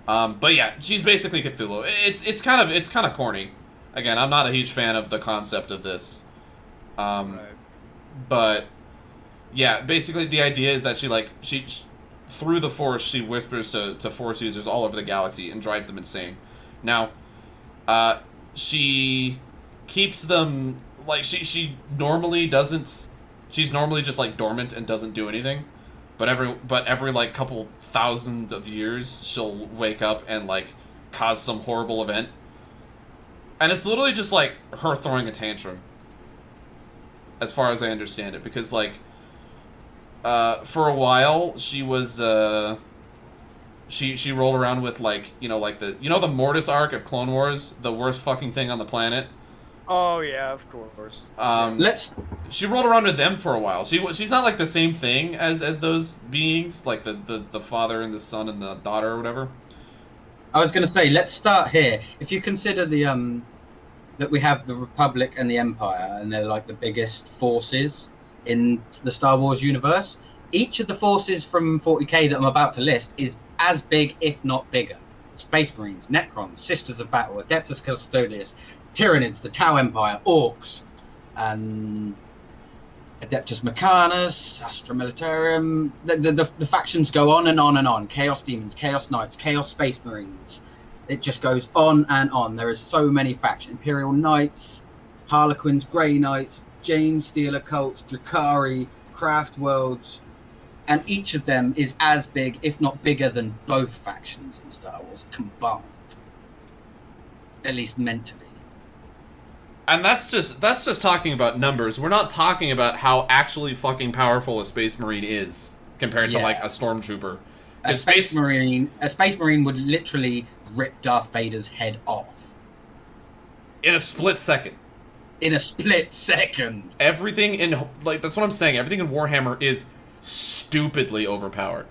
But yeah, she's basically Cthulhu. It's kind of corny. Again, I'm not a huge fan of the concept of this. Right. But yeah, basically the idea is that she through the Force, she whispers to Force users all over the galaxy and drives them insane. Now, she keeps them, like, she normally doesn't, she's normally just, like, dormant and doesn't do anything. But every like, couple thousand of years, she'll wake up and, like, cause some horrible event. And it's literally just, like, her throwing a tantrum. As far as I understand it. Because, like, for a while, she was, she rolled around with, like, the Mortis arc of Clone Wars, the worst fucking thing on the planet. Oh yeah, of course. She rolled around with them for a while. She's not like the same thing as those beings, like the father and the son and the daughter or whatever. I was going to say, let's start here. If you consider the that we have the Republic and the Empire, and they're like the biggest forces in the Star Wars universe. Each of the forces from 40k that I'm about to list is as big, if not bigger. Space Marines, Necrons, Sisters of Battle, Adeptus Custodius, Tyranids, the Tau Empire, Orcs, Adeptus Mechanicus, Astra Militarum. The factions go on and on and on. Chaos Demons, Chaos Knights, Chaos Space Marines. It just goes on and on. There is so many factions. Imperial Knights, Harlequins, Grey Knights, Jane Steel Occults, Drakari, Craft Worlds, and each of them is as big, if not bigger, than both factions in Star Wars combined. At least meant to be. And that's just talking about numbers. We're not talking about how actually fucking powerful a Space Marine is compared to like a Stormtrooper. A Space Marine would literally rip Darth Vader's head off in a split second. Everything in that's what I'm saying. Everything in Warhammer is stupidly overpowered.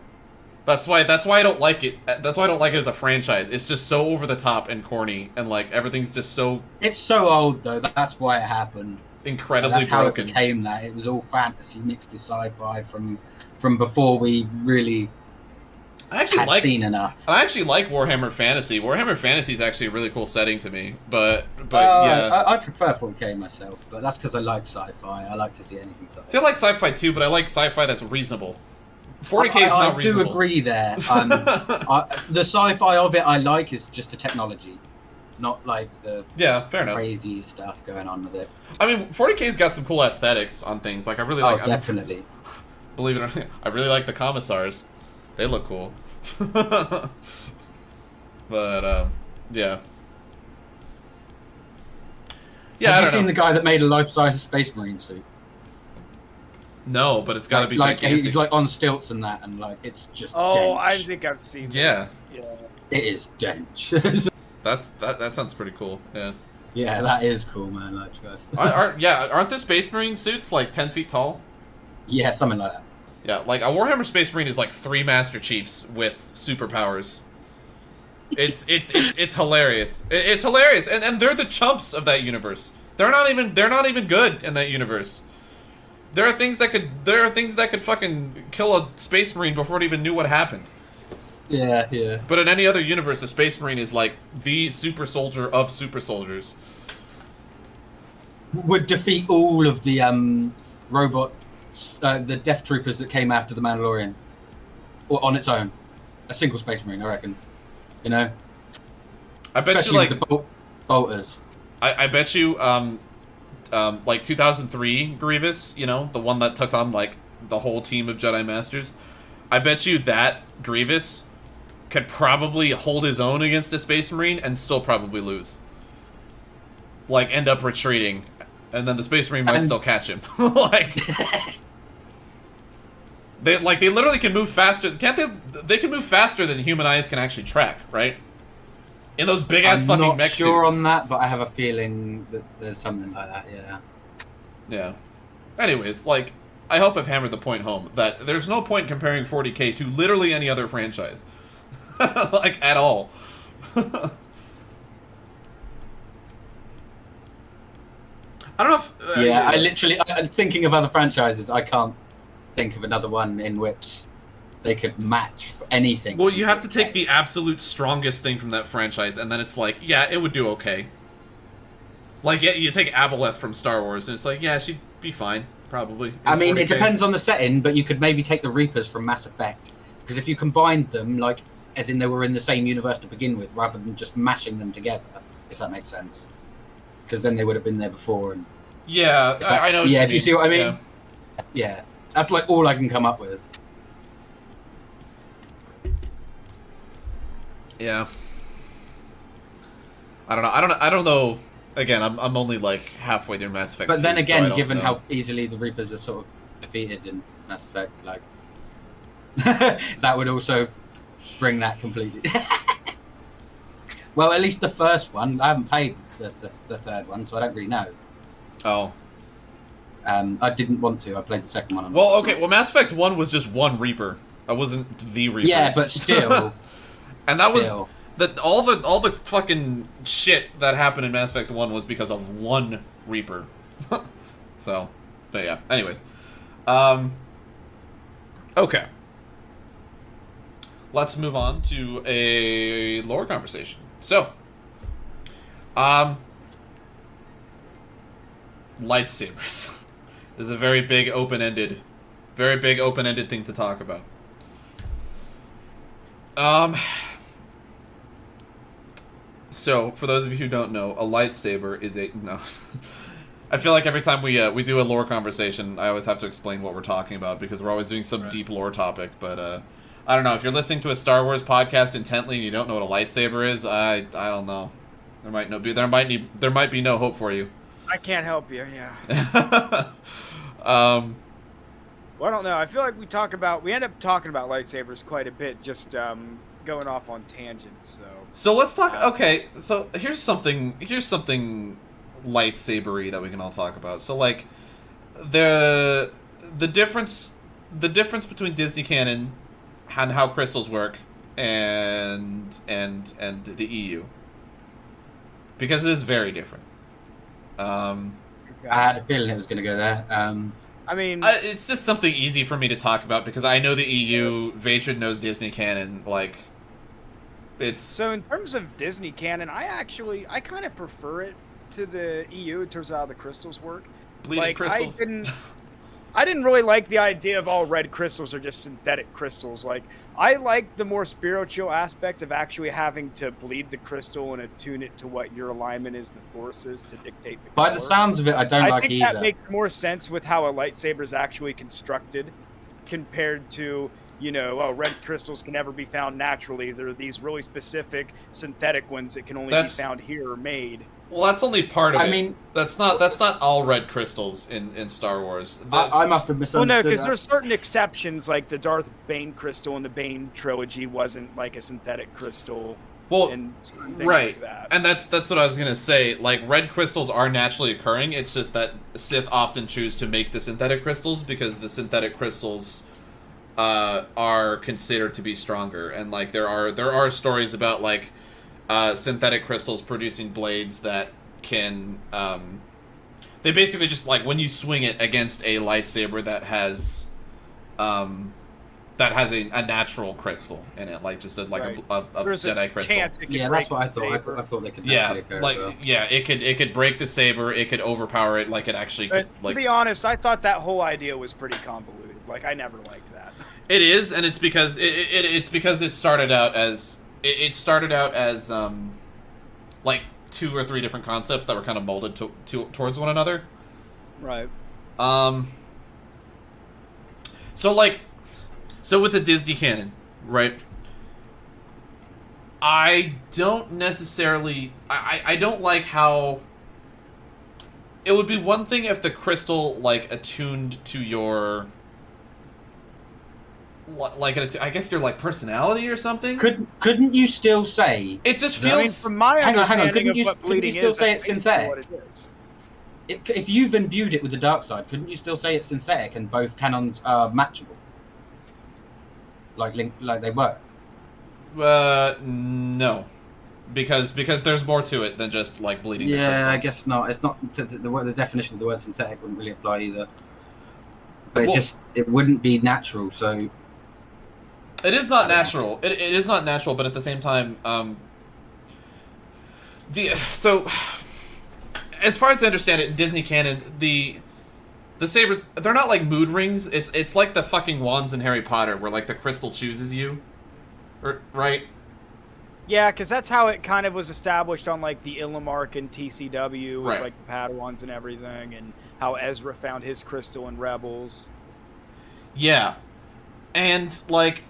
That's why I don't like it. That's why I don't like it as a franchise. It's just so over the top and corny, and like everything's just so. It's so old though. That's why it happened. Incredibly that's broken. How it became that. It was all fantasy mixed with sci-fi from before we really. Seen enough. I actually like Warhammer Fantasy. Warhammer Fantasy is actually a really cool setting to me, but yeah. I prefer 4K myself, but that's because I like sci-fi. I like to see anything sci-fi. See, I like sci-fi too, but I like sci-fi that's reasonable. 40K is not reasonable. I do agree there. The sci-fi of it I like is just the technology, not like the fair enough. Crazy stuff going on with it. I mean, 40K's got some cool aesthetics on things. Like I really like. Definitely. Believe it or not, I really like the commissars. They look cool. But, yeah. Yeah, Have I you don't seen know. the guy that made a life-size Space Marine suit? No, but it's got to be Like gigantic. he's like on stilts and that, and like it's just. Oh, I dense. think I've seen Yeah. this. Yeah. It is dense. That sounds pretty cool. Yeah. Yeah, that is cool, man. Like, trust. Aren't the Space Marine suits like 10 feet tall? Yeah, something like that. Yeah, like a Warhammer Space Marine is like 3 Master Chiefs with superpowers. It's hilarious. It's hilarious, and they're the chumps of that universe. They're not even good in that universe. There are things that could fucking kill a Space Marine before it even knew what happened. Yeah, yeah. But in any other universe, a Space Marine is like the super soldier of super soldiers. Would defeat all of the the Death Troopers that came after the Mandalorian, or on its own, a single Space Marine, I reckon. You know, I bet especially you like with the bolters. I bet you like 2003 Grievous, you know, the one that took on like the whole team of Jedi Masters. I bet you that Grievous could probably hold his own against a Space Marine and still probably lose. Like end up retreating, and then the Space Marine might still catch him. Like they literally can move faster. Can't they? They can move faster than human eyes can actually track, right? In those big ass fucking I'm not mech sure suits. on that, but I have a feeling that there's something like that. Yeah. Yeah. Anyways, like, I hope I've hammered the point home that there's no point comparing 40K to literally any other franchise. Like, at all. I don't know if... Yeah, I literally, thinking of other franchises, I can't think of another one in which they could match for anything. Well, you have to take the absolute strongest thing from that franchise, and then it's like, yeah, it would do okay. Like, yeah, you take Aboleth from Star Wars, and it's like, yeah, she'd be fine, probably. I mean, 40K. it depends on the setting, but you could maybe take the Reapers from Mass Effect. Because if you combined them, like, as in they were in the same universe to begin with, rather than just mashing them together, if that makes sense. Because then they would have been there before. And Yeah, I know what yeah, you if you mean. see what I mean. Yeah. That's like all I can come up with. Yeah. I don't know. Again, I'm only like halfway through Mass Effect. But then 2, so I again, don't given know. how easily the Reapers are sort of defeated in Mass Effect, like that would also bring that completely. Well, at least the first one. I haven't played the third one, so I don't really know. Oh. I didn't want to. I played the second one. Well, okay. Well, Mass Effect 1 was just one Reaper. I wasn't the Reapers. Yeah, but still. And that still. was all the fucking shit that happened in Mass Effect 1 was because of one Reaper. So, but yeah. Anyways, okay. Let's move on to a lore conversation. So, lightsabers is a very big open-ended thing to talk about. So, for those of you who don't know, a lightsaber is a... No. I feel like every time we do a lore conversation, I always have to explain what we're talking about, because we're always doing some deep lore topic, but, I don't know, if you're listening to a Star Wars podcast intently and you don't know what a lightsaber is, I don't know. There might be no hope for you. I can't help you, yeah. Well, I don't know. I feel like we end up talking about lightsabers quite a bit, just going off on tangents. So let's talk. Okay, so here's something lightsabery that we can all talk about. So like the difference between Disney canon and how crystals work and the EU, because it is very different. I had a feeling it was going to go there. I mean, it's just something easy for me to talk about because I know the EU. Vatred knows Disney canon. Like, it's so in terms of Disney canon, I kind of prefer it to the EU in terms of how the crystals work. bleeding crystals. I didn't really like the idea of all red crystals are just synthetic crystals. Like, I like the more spiritual aspect of actually having to bleed the crystal and attune it to what your alignment is, the forces, to dictate the By color. the sounds of it, I don't like think either. that makes more sense with how a lightsaber is actually constructed compared to, red crystals can never be found naturally. There are these really specific synthetic ones that can only be found here or made. Well, that's only part of it. I mean, that's not all red crystals in Star Wars. I must have Well, misunderstood. no, because that. there's certain exceptions, like the Darth Bane crystal in the Bane trilogy wasn't like a synthetic crystal. Well, and things right, like that. and that's what I was gonna say. Like, red crystals are naturally occurring. It's just that Sith often choose to make the synthetic crystals because the synthetic crystals are considered to be stronger. And like there are stories about like synthetic crystals producing blades that can they basically just like when you swing it against a lightsaber that has a natural crystal in it, like just a There's Jedi crystal. chance it could Yeah, break that's what I the thought. saber. I thought they could Yeah, naturally occur like as well. yeah, it could break the saber, it could overpower it, like it actually could. But Like, to be honest, I thought that whole idea was pretty convoluted. Like, I never liked that. it is, and it's because it started out as like 2 or 3 different concepts that were kind of molded towards one another. Right. So with the Disney canon, right? I don't necessarily... I don't like how... It would be one thing if the crystal, like, attuned to your... Like, I guess your, like, personality or something? Couldn't you still say? It just I mean, feels... from my Hang on, understanding couldn't of what couldn't you bleeding still is, say that's it's basically synthetic? what it is. If you've imbued it with the dark side, couldn't you still say it's synthetic and both canons are matchable? Like they work. No. Because there's more to it than just, like, bleeding the crystal. Yeah, I guess not. It's not the definition of the word synthetic wouldn't really apply either. But Well- it wouldn't be natural. So It is not natural. It is not natural, but at the same time, as far as I understand it, in Disney canon, the sabers, they're not like mood rings. It's like the fucking wands in Harry Potter, where like the crystal chooses you, right? Yeah, because that's how it kind of was established on like the Illimark and TCW, with Right. like the Padawans and everything, and how Ezra found his crystal in Rebels. Yeah, and like,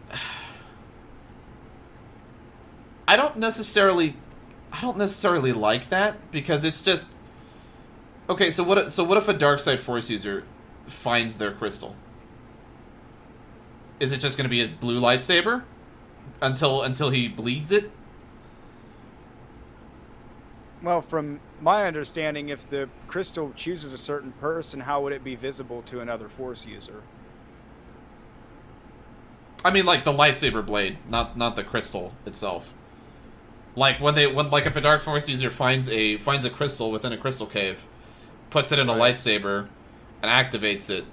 I don't necessarily like that because it's just okay. So what if a dark side Force user finds their crystal? Is it just going to be a blue lightsaber until he bleeds it? Well, from my understanding, if the crystal chooses a certain person, how would it be visible to another Force user? I mean, like the lightsaber blade, not the crystal itself. Like when if a dark Force user finds a crystal within a crystal cave, puts it in a Right. lightsaber, and activates it.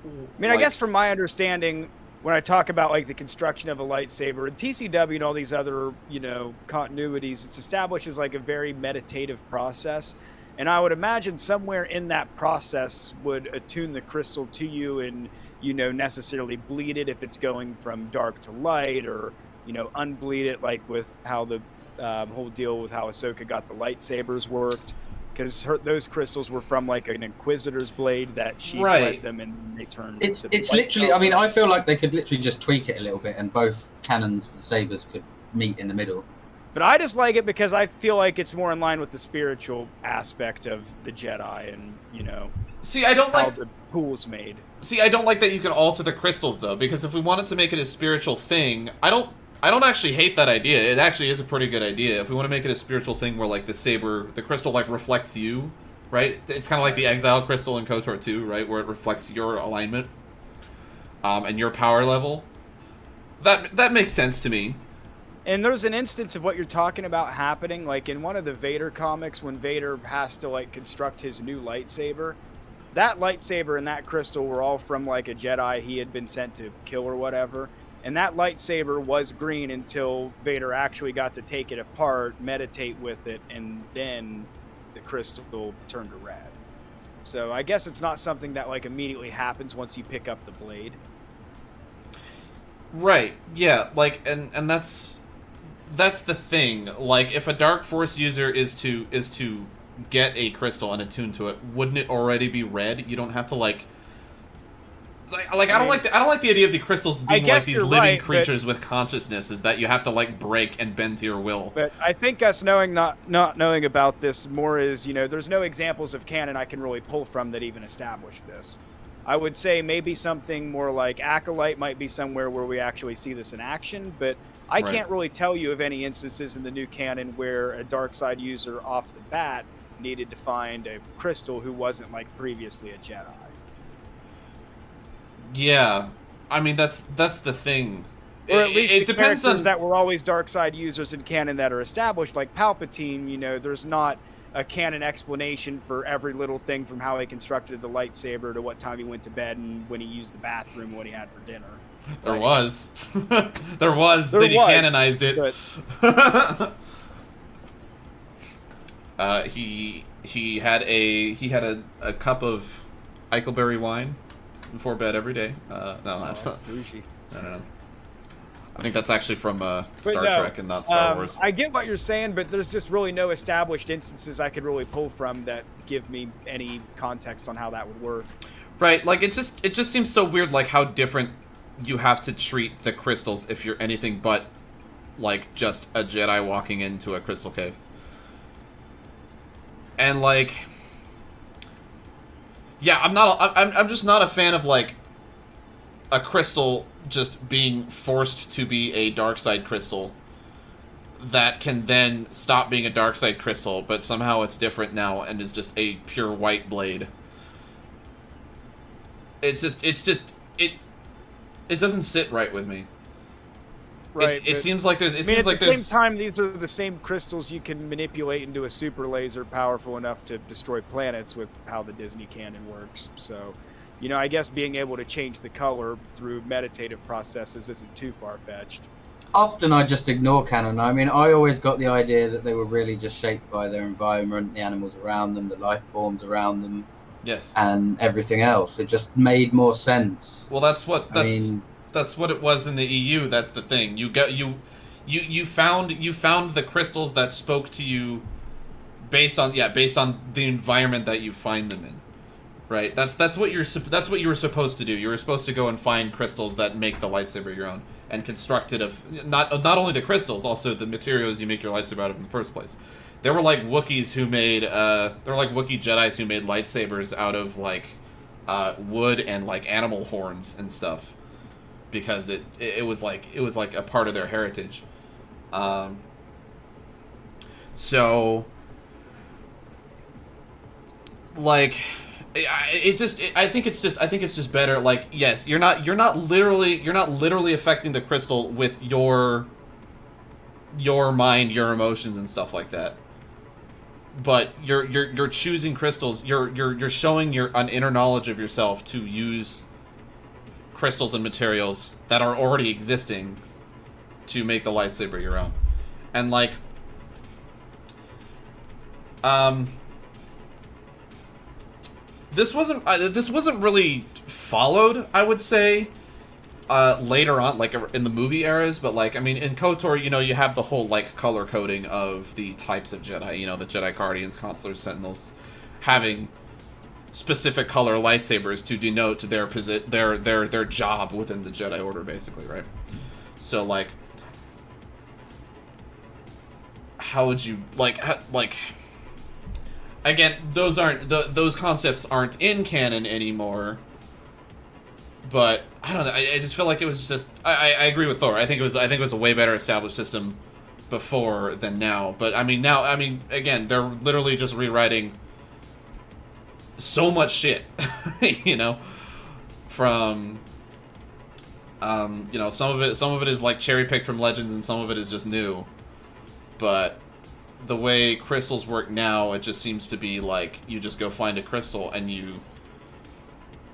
I mean, I guess from my understanding, when I talk about like the construction of a lightsaber and TCW and all these other, continuities, it's established as like a very meditative process. And I would imagine somewhere in that process would attune the crystal to you and, necessarily bleed it if it's going from dark to light, or, unbleed it, like with how the whole deal with how Ahsoka got the lightsabers worked. Because those crystals were from like an Inquisitor's blade that she Right. bled them and they turned. it's into the light literally. I mean, color. I feel like they could literally just tweak it a little bit, and both canons for the sabers could meet in the middle. But I just like it because I feel like it's more in line with the spiritual aspect of the Jedi and, See, I don't how like. the tool's made. See, I don't like that you can alter the crystals though, because if we wanted to make it a spiritual thing, I don't actually hate that idea. It actually is a pretty good idea. If we want to make it a spiritual thing where like the crystal like reflects you, right? It's kind of like the exile crystal in KOTOR 2, right, where it reflects your alignment, and your power level. That makes sense to me. And there's an instance of what you're talking about happening, like in one of the Vader comics when Vader has to like construct his new lightsaber. That lightsaber and that crystal were all from like a Jedi he had been sent to kill or whatever. And that lightsaber was green until Vader actually got to take it apart, meditate with it, and then the crystal turned to red. So I guess it's not something that like immediately happens once you pick up the blade. Right. Yeah. Like, and that's the thing. Like, if a Dark Force user is to get a crystal and attune to it, wouldn't it already be red? You don't have to like. Like I don't like the idea of the crystals being like these living right, creatures with consciousness. Is that you have to like break and bend to your will? But I think us not knowing about this more is, there's no examples of canon I can really pull from that even establish this. I would say maybe something more like Acolyte might be somewhere where we actually see this in action, but I can't really tell you of any instances in the new canon where a dark side user off the bat needed to find a crystal who wasn't like previously a Jedi. Yeah, I mean that's the thing. Or at least it the depends characters on that were always dark side users in canon that are established, like Palpatine. There's not a canon explanation for every little thing from how he constructed the lightsaber to what time he went to bed and when he used the bathroom, what he had for dinner. There was. there was. They decanonized it. He had a cup of Eichelberry wine before bed every day. Bougie. I don't know. I think that's actually from Star Trek and not Star Wars. I get what you're saying, but there's just really no established instances I could really pull from that give me any context on how that would work. Right, like it just seems so weird, like how different you have to treat the crystals if you're anything but like just a Jedi walking into a crystal cave. And like, yeah, I'm just not a fan of like a crystal just being forced to be a dark side crystal that can then stop being a dark side crystal, but somehow it's different now and is just a pure white blade. It doesn't sit right with me. Right. It seems like there's. At the same time, these are the same crystals you can manipulate into a super laser powerful enough to destroy planets with how the Disney canon works. So, I guess being able to change the color through meditative processes isn't too far-fetched. Often I just ignore canon. I mean, I always got the idea that they were really just shaped by their environment, the animals around them, the life forms around them. Yes. And everything else. It just made more sense. Well, that's what it was in the EU. That's the thing. You found the crystals that spoke to you based on the environment that you find them in. Right? That's what you were supposed to do. You were supposed to go and find crystals that make the lightsaber your own and construct it of not only the crystals, also the materials you make your lightsaber out of in the first place. There were like Wookiees who made Wookiee Jedis who made lightsabers out of like wood and like animal horns and stuff, because it was like a part of their heritage. So like I think it's just better. Like, yes, you're not literally affecting the crystal with your mind, your emotions and stuff like that. But you're choosing crystals. You're showing an inner knowledge of yourself to use crystals and materials that are already existing to make the lightsaber your own. And like this wasn't really followed, I would say, later on, like in the movie eras, but like, I mean, in KOTOR, you have the whole like color coding of the types of Jedi, the Jedi Guardians, Consulars, Sentinels, having specific color lightsabers to denote their job within the Jedi Order, basically, right? So like, how would you like? Again, those concepts aren't in canon anymore. But I don't know. I just feel like it was just. I agree with Thor. I think it was a way better established system before than now. But I mean again, they're literally just rewriting so much shit, from some of it is like cherry picked from Legends and some of it is just new. But the way crystals work now, it just seems to be like you just go find a crystal and you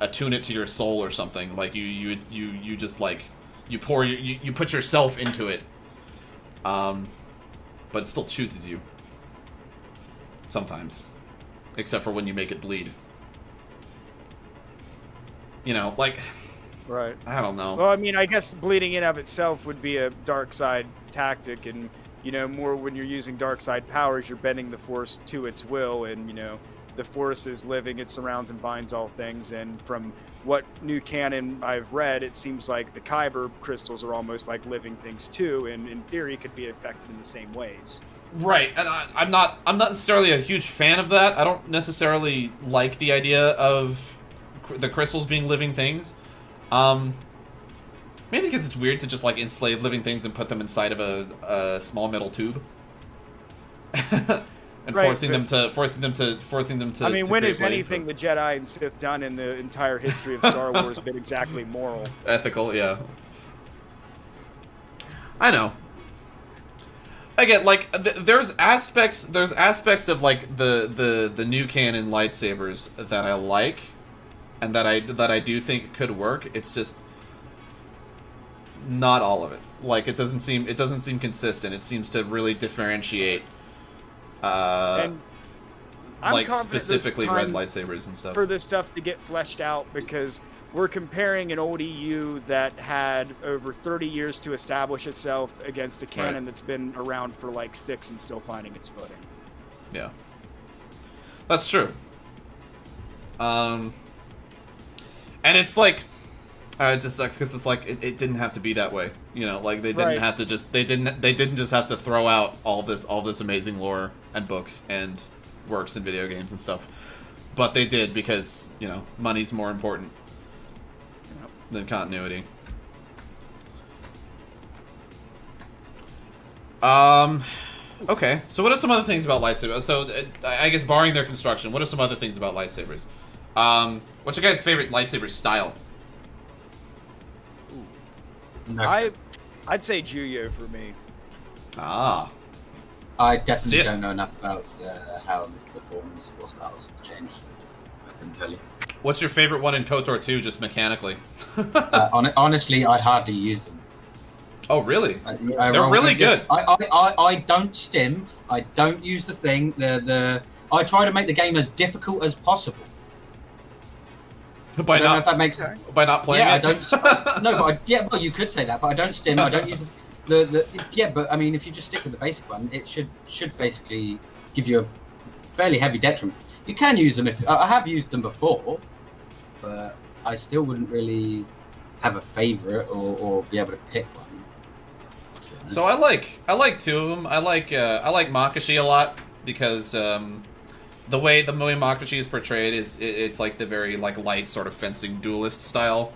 attune it to your soul or something. Like you just like you put yourself into it, but it still chooses you sometimes, except for when you make it bleed. Like, right. I don't know. Well, I mean, I guess bleeding in of itself would be a dark side tactic, and more when you're using dark side powers, you're bending the Force to its will, and the Force is living, it surrounds and binds all things. And from what new canon I've read, it seems like the Kyber crystals are almost like living things too, and in theory could be affected in the same ways. Right, and I'm not necessarily a huge fan of that. I don't necessarily like the idea of the crystals being living things. Mainly because it's weird to just like enslave living things and put them inside of a small metal tube. And Right, forcing them to. I mean, to when create has blades, anything the Jedi and Sith done in the entire history of Star Wars been exactly moral? ethical? Yeah, I know. Again, like there's aspects of like the new canon lightsabers that I like, and that I do think could work. It's just not all of it. Like it doesn't seem consistent. It seems to really differentiate. And I'm like confident specifically there's red time lightsabers and stuff. for this stuff to get fleshed out, because we're comparing an old EU that had over 30 years to establish itself against a canon that's been around for like 6 and still finding its footing. Yeah, that's true. And it's like, it just sucks because it's like it didn't have to be that way. You know, like they didn't have to just they didn't just have to throw out all this amazing lore and books and works and video games and stuff, but they did because you know money's more important than continuity. Okay, so what are some other things about lightsabers? So I guess barring their construction, what are some other things about lightsabers? What's your guys' favorite lightsaber style? No. I'd say Juyo for me. Ah. I definitely Sith. don't know enough about how the forms or styles changed. I couldn't tell you. What's your favorite one in KOTOR 2, just mechanically? Honestly, I hardly use them. Oh, really? They're really good. I don't stim. I don't use the thing. I try to make the game as difficult as possible. By I don't know not if that makes by not playing yeah, it? I don't. No, but well, you could say that, but I don't stim. I don't use the. Yeah, but I mean, if you just stick with the basic one, it should basically give you a fairly heavy detriment. You can use them if I have used them before, but I still wouldn't really have a favorite or be able to pick one. So I like two of them. I like Makashi a lot because the way Makashi is portrayed is it's like the very like light sort of fencing duelist style.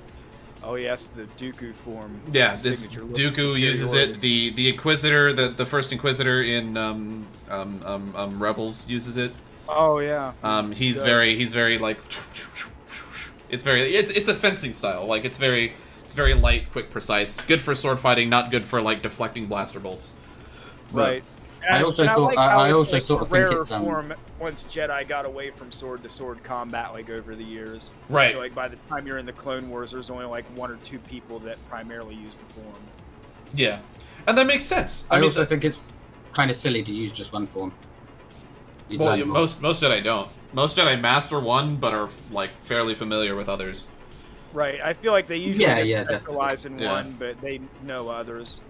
Oh yes, the Dooku form. Yeah, it's signature look. Dooku uses it. The Inquisitor, the first Inquisitor in Rebels uses it. Oh yeah. He's very like it's a fencing style. Like it's very light, quick, precise. Good for sword fighting, not good for like deflecting blaster bolts. Right. I also thought I also sort of think it's form once Jedi got away from sword to sword combat like over the years. Right. So like by the time you're in the Clone Wars, there's only like 1 or 2 people that primarily use the form. Yeah, and that makes sense. I also think it's kind of silly to use just one form. Well, most Jedi don't. Most Jedi master one, but are like fairly familiar with others. Right. I feel like they usually specialize definitely. in one, but they know others.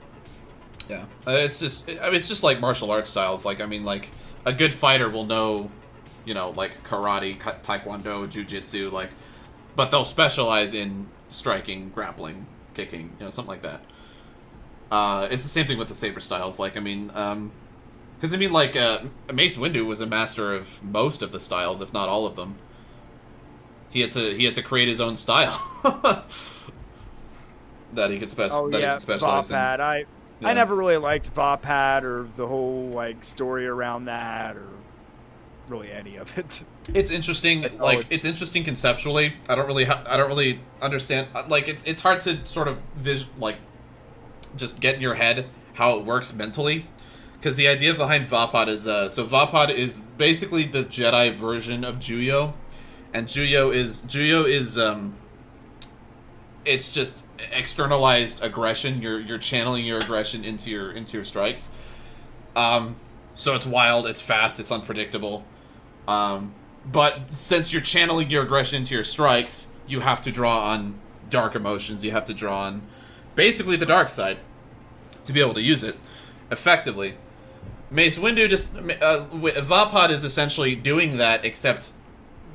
Yeah, it's just like martial arts styles. Like, I mean, like a good fighter will know, you know, like karate, taekwondo, jujitsu, like, but they'll specialize in striking, grappling, kicking, you know, something like that. It's the same thing with the saber styles. Like, I mean, because I mean, like, Mace Windu was a master of most of the styles, if not all of them. He had to create his own style that he could specialize Vapad. in. I never really liked Vapad or the whole like story around that or really any of it. It's interesting, like it's interesting conceptually. I don't really understand. Like it's hard to sort of just get in your head how it works mentally, because the idea behind Vapad is so Vapad is basically the Jedi version of Juyo, and Juyo is it's just externalized aggression. You're channeling your aggression into your strikes. So it's wild, it's fast, it's unpredictable. But since you're channeling your aggression into your strikes, you have to draw on dark emotions. You have to draw on basically the dark side to be able to use it effectively. Mace Windu just Vapod is essentially doing that, except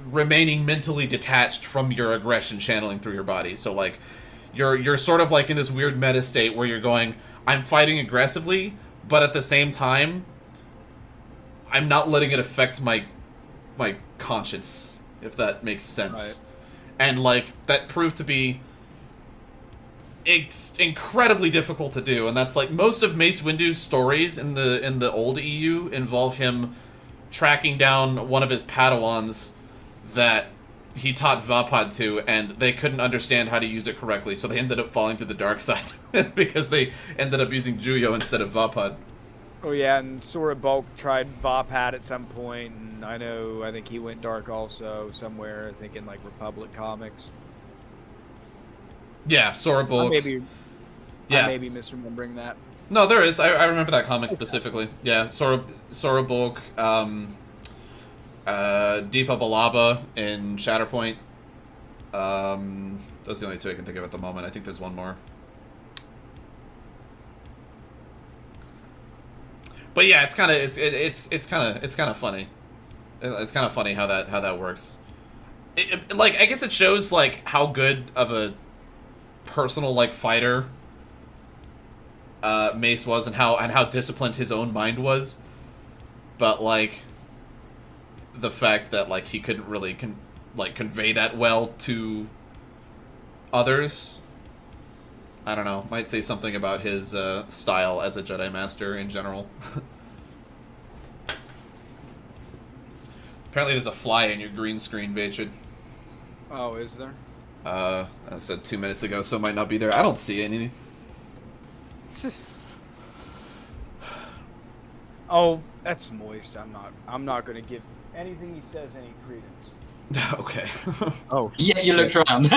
remaining mentally detached from your aggression channeling through your body. So like, you're sort of like in this weird meta state where you're going, I'm fighting aggressively, but at the same time, I'm not letting it affect my conscience, if that makes sense. Right. And like that proved to be incredibly difficult to do, and that's like most of Mace Windu's stories in the old EU involve him tracking down one of his Padawans that he taught Vapod to, and they couldn't understand how to use it correctly, so they ended up falling to the dark side because they ended up using Juyo instead of Vapod. Oh yeah, and Sora Bulk tried Vapad at some point, and I think he went dark also somewhere, I think in like Republic Comics. Yeah, Sora Bulk. I may be misremembering that. No, there is. I remember that comic specifically. Yeah, Sora Bulk, Deepa Balaba in Shatterpoint. Those are the only two I can think of at the moment. I think there's one more. But yeah, it's kind of funny. It's kind of funny how that works. Like, I guess it shows like how good of a personal like fighter Mace was, and how disciplined his own mind was. But like the fact that like he couldn't really convey that well to others, I don't know, might say something about his style as a Jedi Master in general. Apparently there's a fly in your green screen, Vatred. Oh, is there? I said 2 minutes ago, so it might not be there. I don't see any. Oh, that's moist. I'm not gonna give anything he says any credence. Okay. Oh, yeah, you looked around.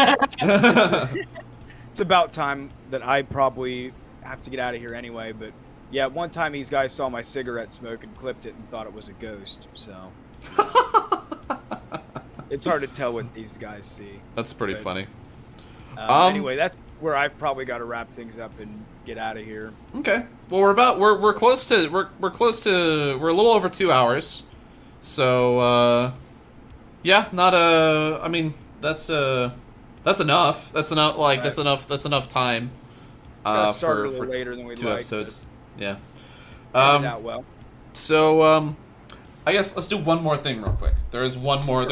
It's about time that I probably have to get out of here anyway, but yeah, one time these guys saw my cigarette smoke and clipped it and thought it was a ghost, so it's hard to tell what these guys see. That's pretty funny. Anyway, that's where I've probably got to wrap things up and get out of here. Okay. Well, we're close to we're a little over 2 hours. So yeah, I mean, that's enough. That's enough. Like, right. That's enough time. For a little later than we'd 2 like, episodes. Yeah. Out well. So I guess let's do one more thing real quick. There is one more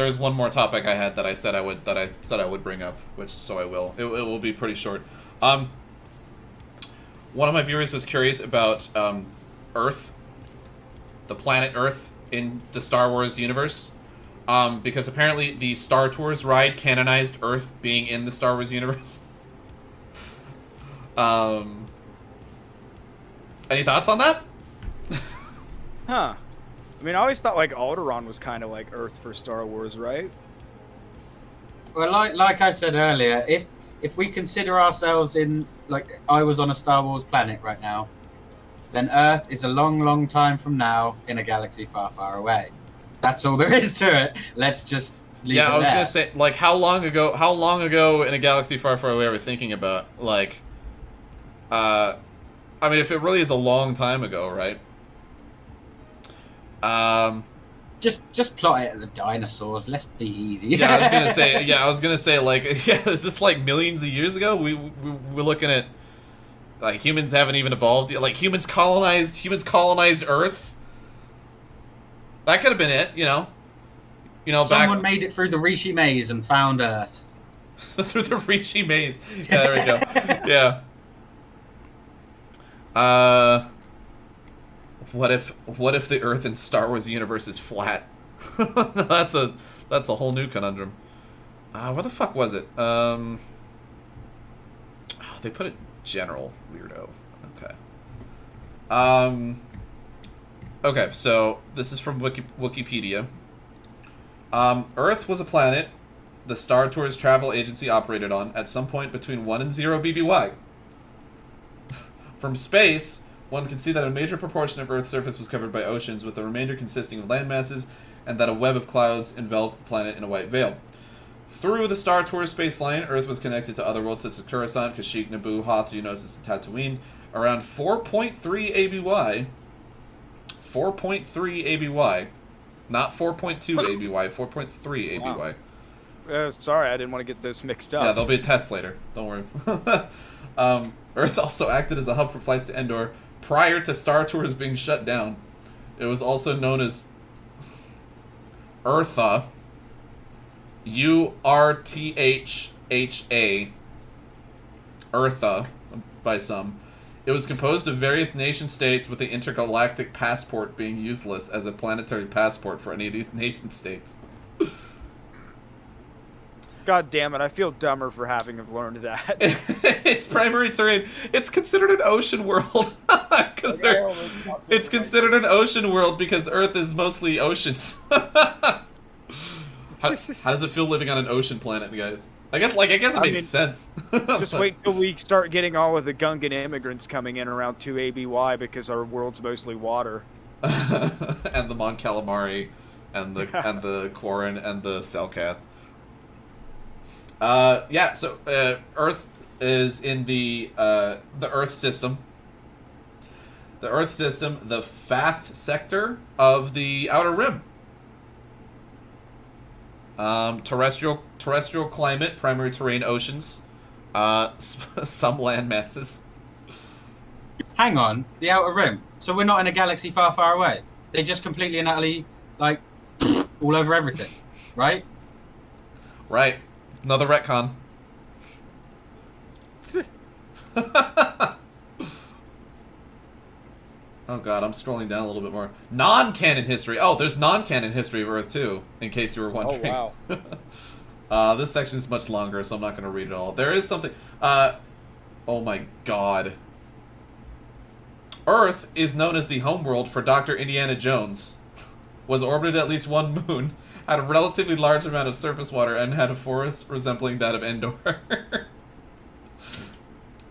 topic I had that I said I would bring up, so I will. It will be pretty short. One of my viewers was curious about Earth, the planet Earth in the Star Wars universe, because apparently the Star Tours ride canonized Earth being in the Star Wars universe. Any thoughts on that? Huh. I mean, I always thought like Alderaan was kind of like Earth for Star Wars, right? Well, like I said earlier, if we consider ourselves in, like, I was on a Star Wars planet right now, then Earth is a long, long time from now in a galaxy far, far away. That's all there is to it. Let's just leave it there. Yeah, I was gonna say, like, how long ago in a galaxy far, far away are we thinking about? Like, I mean, if it really is a long time ago, right? Just plot it at the dinosaurs. Let's be easy. Yeah, I was gonna say, like, yeah, is this like millions of years ago? We're looking at, like, humans haven't even evolved yet. Like, humans colonized Earth. That could have been it, you know. Someone made it through the Rishi Maze and found Earth. Through the Rishi Maze. Yeah, there we go. Yeah. What if the Earth in Star Wars universe is flat? That's a whole new conundrum. Where the fuck was it? They put it general, weirdo. Okay. Okay, so this is from Wikipedia. Earth was a planet the Star Tours travel agency operated on at some point between 1 and 0 BBY. From space, one can see that a major proportion of Earth's surface was covered by oceans, with the remainder consisting of land masses, and that a web of clouds enveloped the planet in a white veil. Through the Star Tours space line, Earth was connected to other worlds such as Coruscant, Kashyyyk, Naboo, Hoth, Geonosis, and Tatooine. Around 4.3 ABY, 4.3 ABY. Not 4.2 ABY, 4.3 ABY. Wow. Sorry, I didn't want to get those mixed up. Yeah, there'll be a test later. Don't worry. Earth also acted as a hub for flights to Endor prior to Star Tours being shut down. It was also known as Eartha, URTHHA, Eartha, by some. It was composed of various nation-states, with the intergalactic passport being useless as a planetary passport for any of these nation-states. God damn it, I feel dumber for having have learned that. Its primary terrain, it's considered an ocean world. It's considered an ocean world because Earth is mostly oceans. How does it feel living on an ocean planet, guys? I guess it makes sense. Just wait till we start getting all of the Gungan immigrants coming in around 2 ABY because our world's mostly water. And the Mon Calamari, and the Quarren, and the Selkath. So Earth is in the Earth system. The Earth system, the Fath sector of the Outer Rim. Terrestrial climate, primary terrain, oceans, some land masses. Hang on, the Outer Rim. So we're not in a galaxy far, far away. They're just completely and utterly, like, all over everything, right? Right. Another retcon. Oh god, I'm scrolling down a little bit more. Non-canon history. Oh, there's non-canon history of Earth too, in case you were wondering. Oh wow. This section is much longer, so I'm not going to read it all. There is something. Oh my god. Earth is known as the homeworld for Dr. Indiana Jones. Was orbited at least one moon, had a relatively large amount of surface water, and had a forest resembling that of Endor.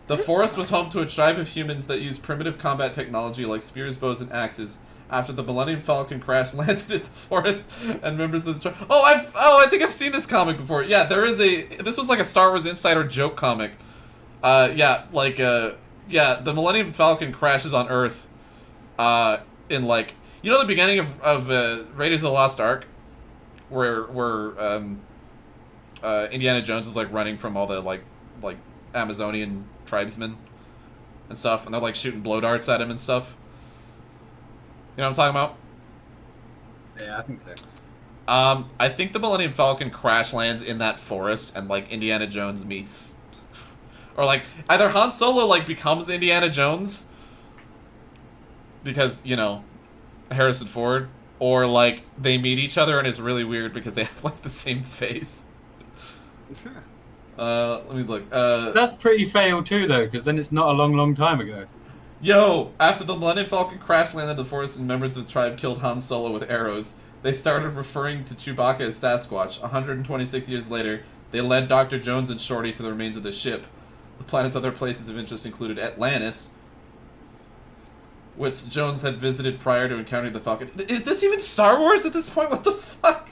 The forest was home to a tribe of humans that used primitive combat technology like spears, bows, and axes. After the Millennium Falcon crash landed in the forest, and members of the tribe... I think I've seen this comic before. Yeah, this was like a Star Wars Insider joke comic. The Millennium Falcon crashes on Earth, in like... You know the beginning of Raiders of the Lost Ark? Where Indiana Jones is like running from all the like Amazonian tribesmen and stuff, and they're like shooting blow darts at him and stuff. You know what I'm talking about? Yeah, I think so. I think the Millennium Falcon crash lands in that forest, and like Indiana Jones meets, or like either Han Solo like becomes Indiana Jones because Harrison Ford, or like they meet each other and it's really weird because they have like the same face. Let me look. That's pretty fail too, though, because then it's not a long, long time ago. Yo, after the Millennium Falcon crash landed in the forest and members of the tribe killed Han Solo with arrows, they started referring to Chewbacca as Sasquatch. 126 years later, they led Dr. Jones and Shorty to the remains of the ship. The planet's other places of interest included Atlantis, which Jones had visited prior to encountering the Falcon. Is this even Star Wars at this point? What the fuck?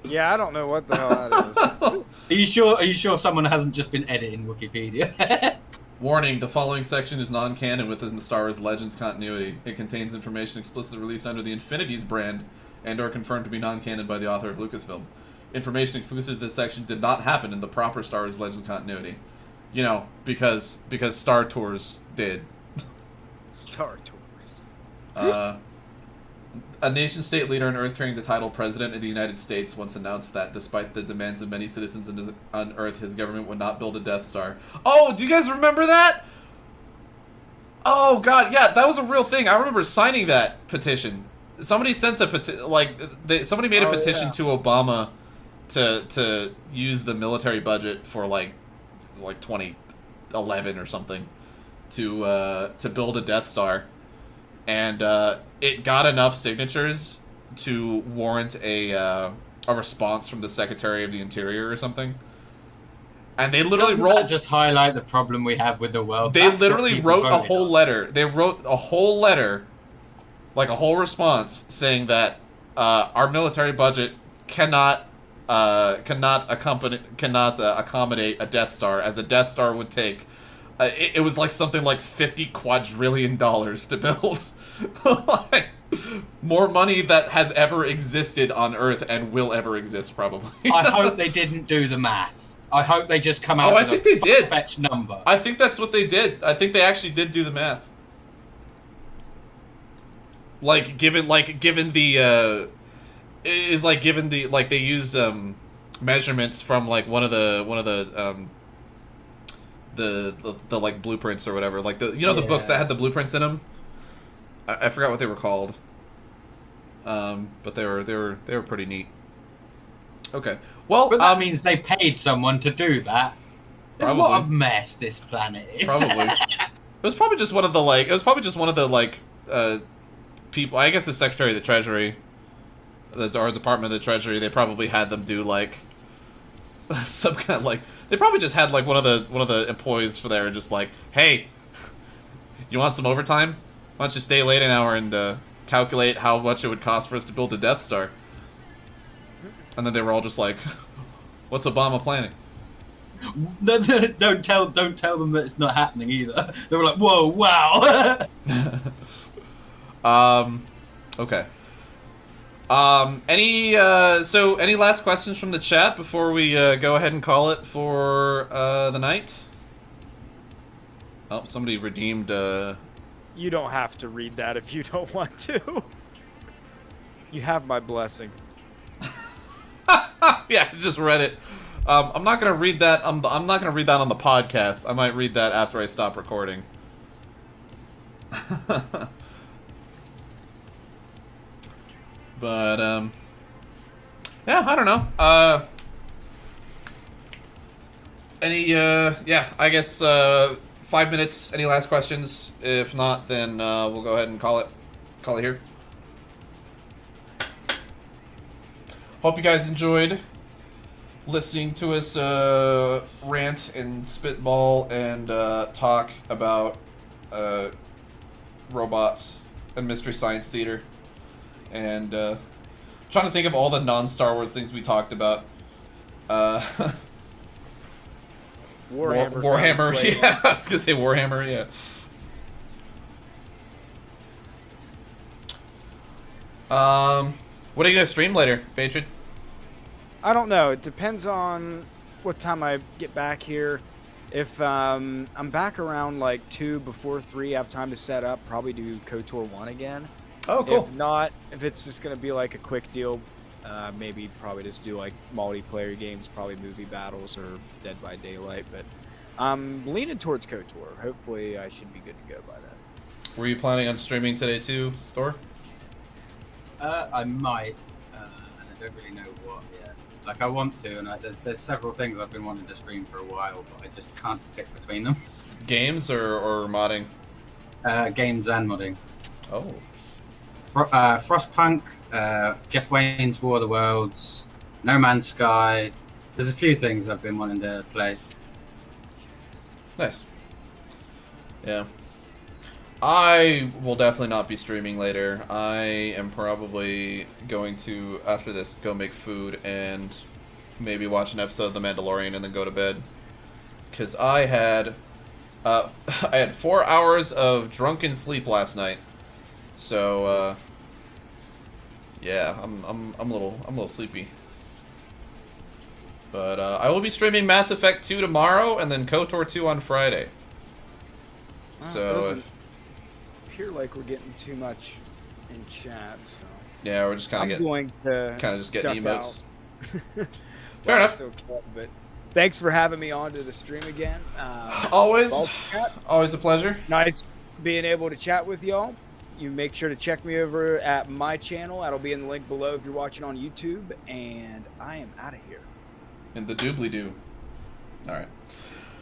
Yeah, I don't know what the hell that is. Are you sure someone hasn't just been editing Wikipedia? Warning, the following section is non-canon within the Star Wars Legends continuity. It contains information explicitly released under the Infinities brand and/or confirmed to be non-canon by the author of Lucasfilm. Information exclusive to this section did not happen in the proper Star Wars Legends continuity. Because Star Tours did. Star Tours. A nation-state leader on Earth carrying the title President of the United States once announced that, despite the demands of many citizens on Earth, his government would not build a Death Star. Oh, do you guys remember that? Oh, God, yeah, that was a real thing. I remember signing that petition. Somebody sent a somebody made a petition to Obama to use the military budget for, it was like 2011 or something, to build a Death Star. And it got enough signatures to warrant a response from the Secretary of the Interior or something. And they literally just highlight the problem we have with the world. They literally wrote a whole letter. They wrote a whole letter, like a whole response, saying that our military budget cannot accommodate a Death Star, as a Death Star would take. It was like something like $50 quadrillion to build. More money that has ever existed on Earth and will ever exist, probably. I hope they didn't do the math. I hope they just come out I with think a they did. fetch number. I think that's what they did. I think they actually did do the math. Given the they used measurements from one of the like blueprints or whatever, like the books that had the blueprints in them. I forgot what they were called. But they were pretty neat. Okay. Well, but that means they paid someone to do that. Probably. What a mess this planet is. Probably. It was probably just one of the people. I guess the Secretary of the Treasury, or Department of the Treasury. They probably had them do some kind of They probably just had one of the employees for there and just hey, you want some overtime? Why don't you stay late an hour and calculate how much it would cost for us to build a Death Star? And then they were all just like, "What's Obama planning?" Don't tell them that it's not happening either. They were like, "Whoa, wow." Okay. Any last questions from the chat before we go ahead and call it for the night? Oh, somebody redeemed. You don't have to read that if you don't want to. You have my blessing. Yeah, just read it. I'm not gonna read that. I'm not gonna read that on the podcast. I might read that after I stop recording. But yeah, I don't know. I guess 5 minutes. Any last questions? If not, then we'll go ahead and call it here. Hope you guys enjoyed listening to us rant and spitball and talk about robots and Mystery Science Theater. And trying to think of all the non-Star Wars things we talked about. Warhammer, yeah. I was gonna say Warhammer, yeah. What are you gonna stream later, Vatred? I don't know. It depends on what time I get back here. If I'm back around 2 before 3, I have time to set up. Probably do KOTOR 1 again. Oh, cool. If not, if it's just gonna be a quick deal, maybe probably just do multiplayer games, probably movie battles or Dead by Daylight. But I'm leaning towards KOTOR. Hopefully, I should be good to go by then. Were you planning on streaming today too, Thor? I might, and I don't really know what yet. I want to, and there's several things I've been wanting to stream for a while, but I just can't pick between them. Games or modding? Games and modding. Oh. Frostpunk, Jeff Wayne's War of the Worlds, No Man's Sky. There's a few things I've been wanting to play. Nice. Yeah. I will definitely not be streaming later. I am probably going to, after this, go make food and maybe watch an episode of The Mandalorian and then go to bed. Because I had 4 hours of drunken sleep last night. So, yeah, I'm a little sleepy. But I will be streaming Mass Effect 2 tomorrow and then KOTOR 2 on Friday. So appear like we're getting too much in chat, so yeah, we're just kind of just getting emotes. Fair enough. Okay, but thanks for having me on to the stream again. Always a pleasure. Nice being able to chat with y'all. You make sure to check me over at my channel. That'll be in the link below if you're watching on YouTube. And I am out of here. And the doobly-doo. All right.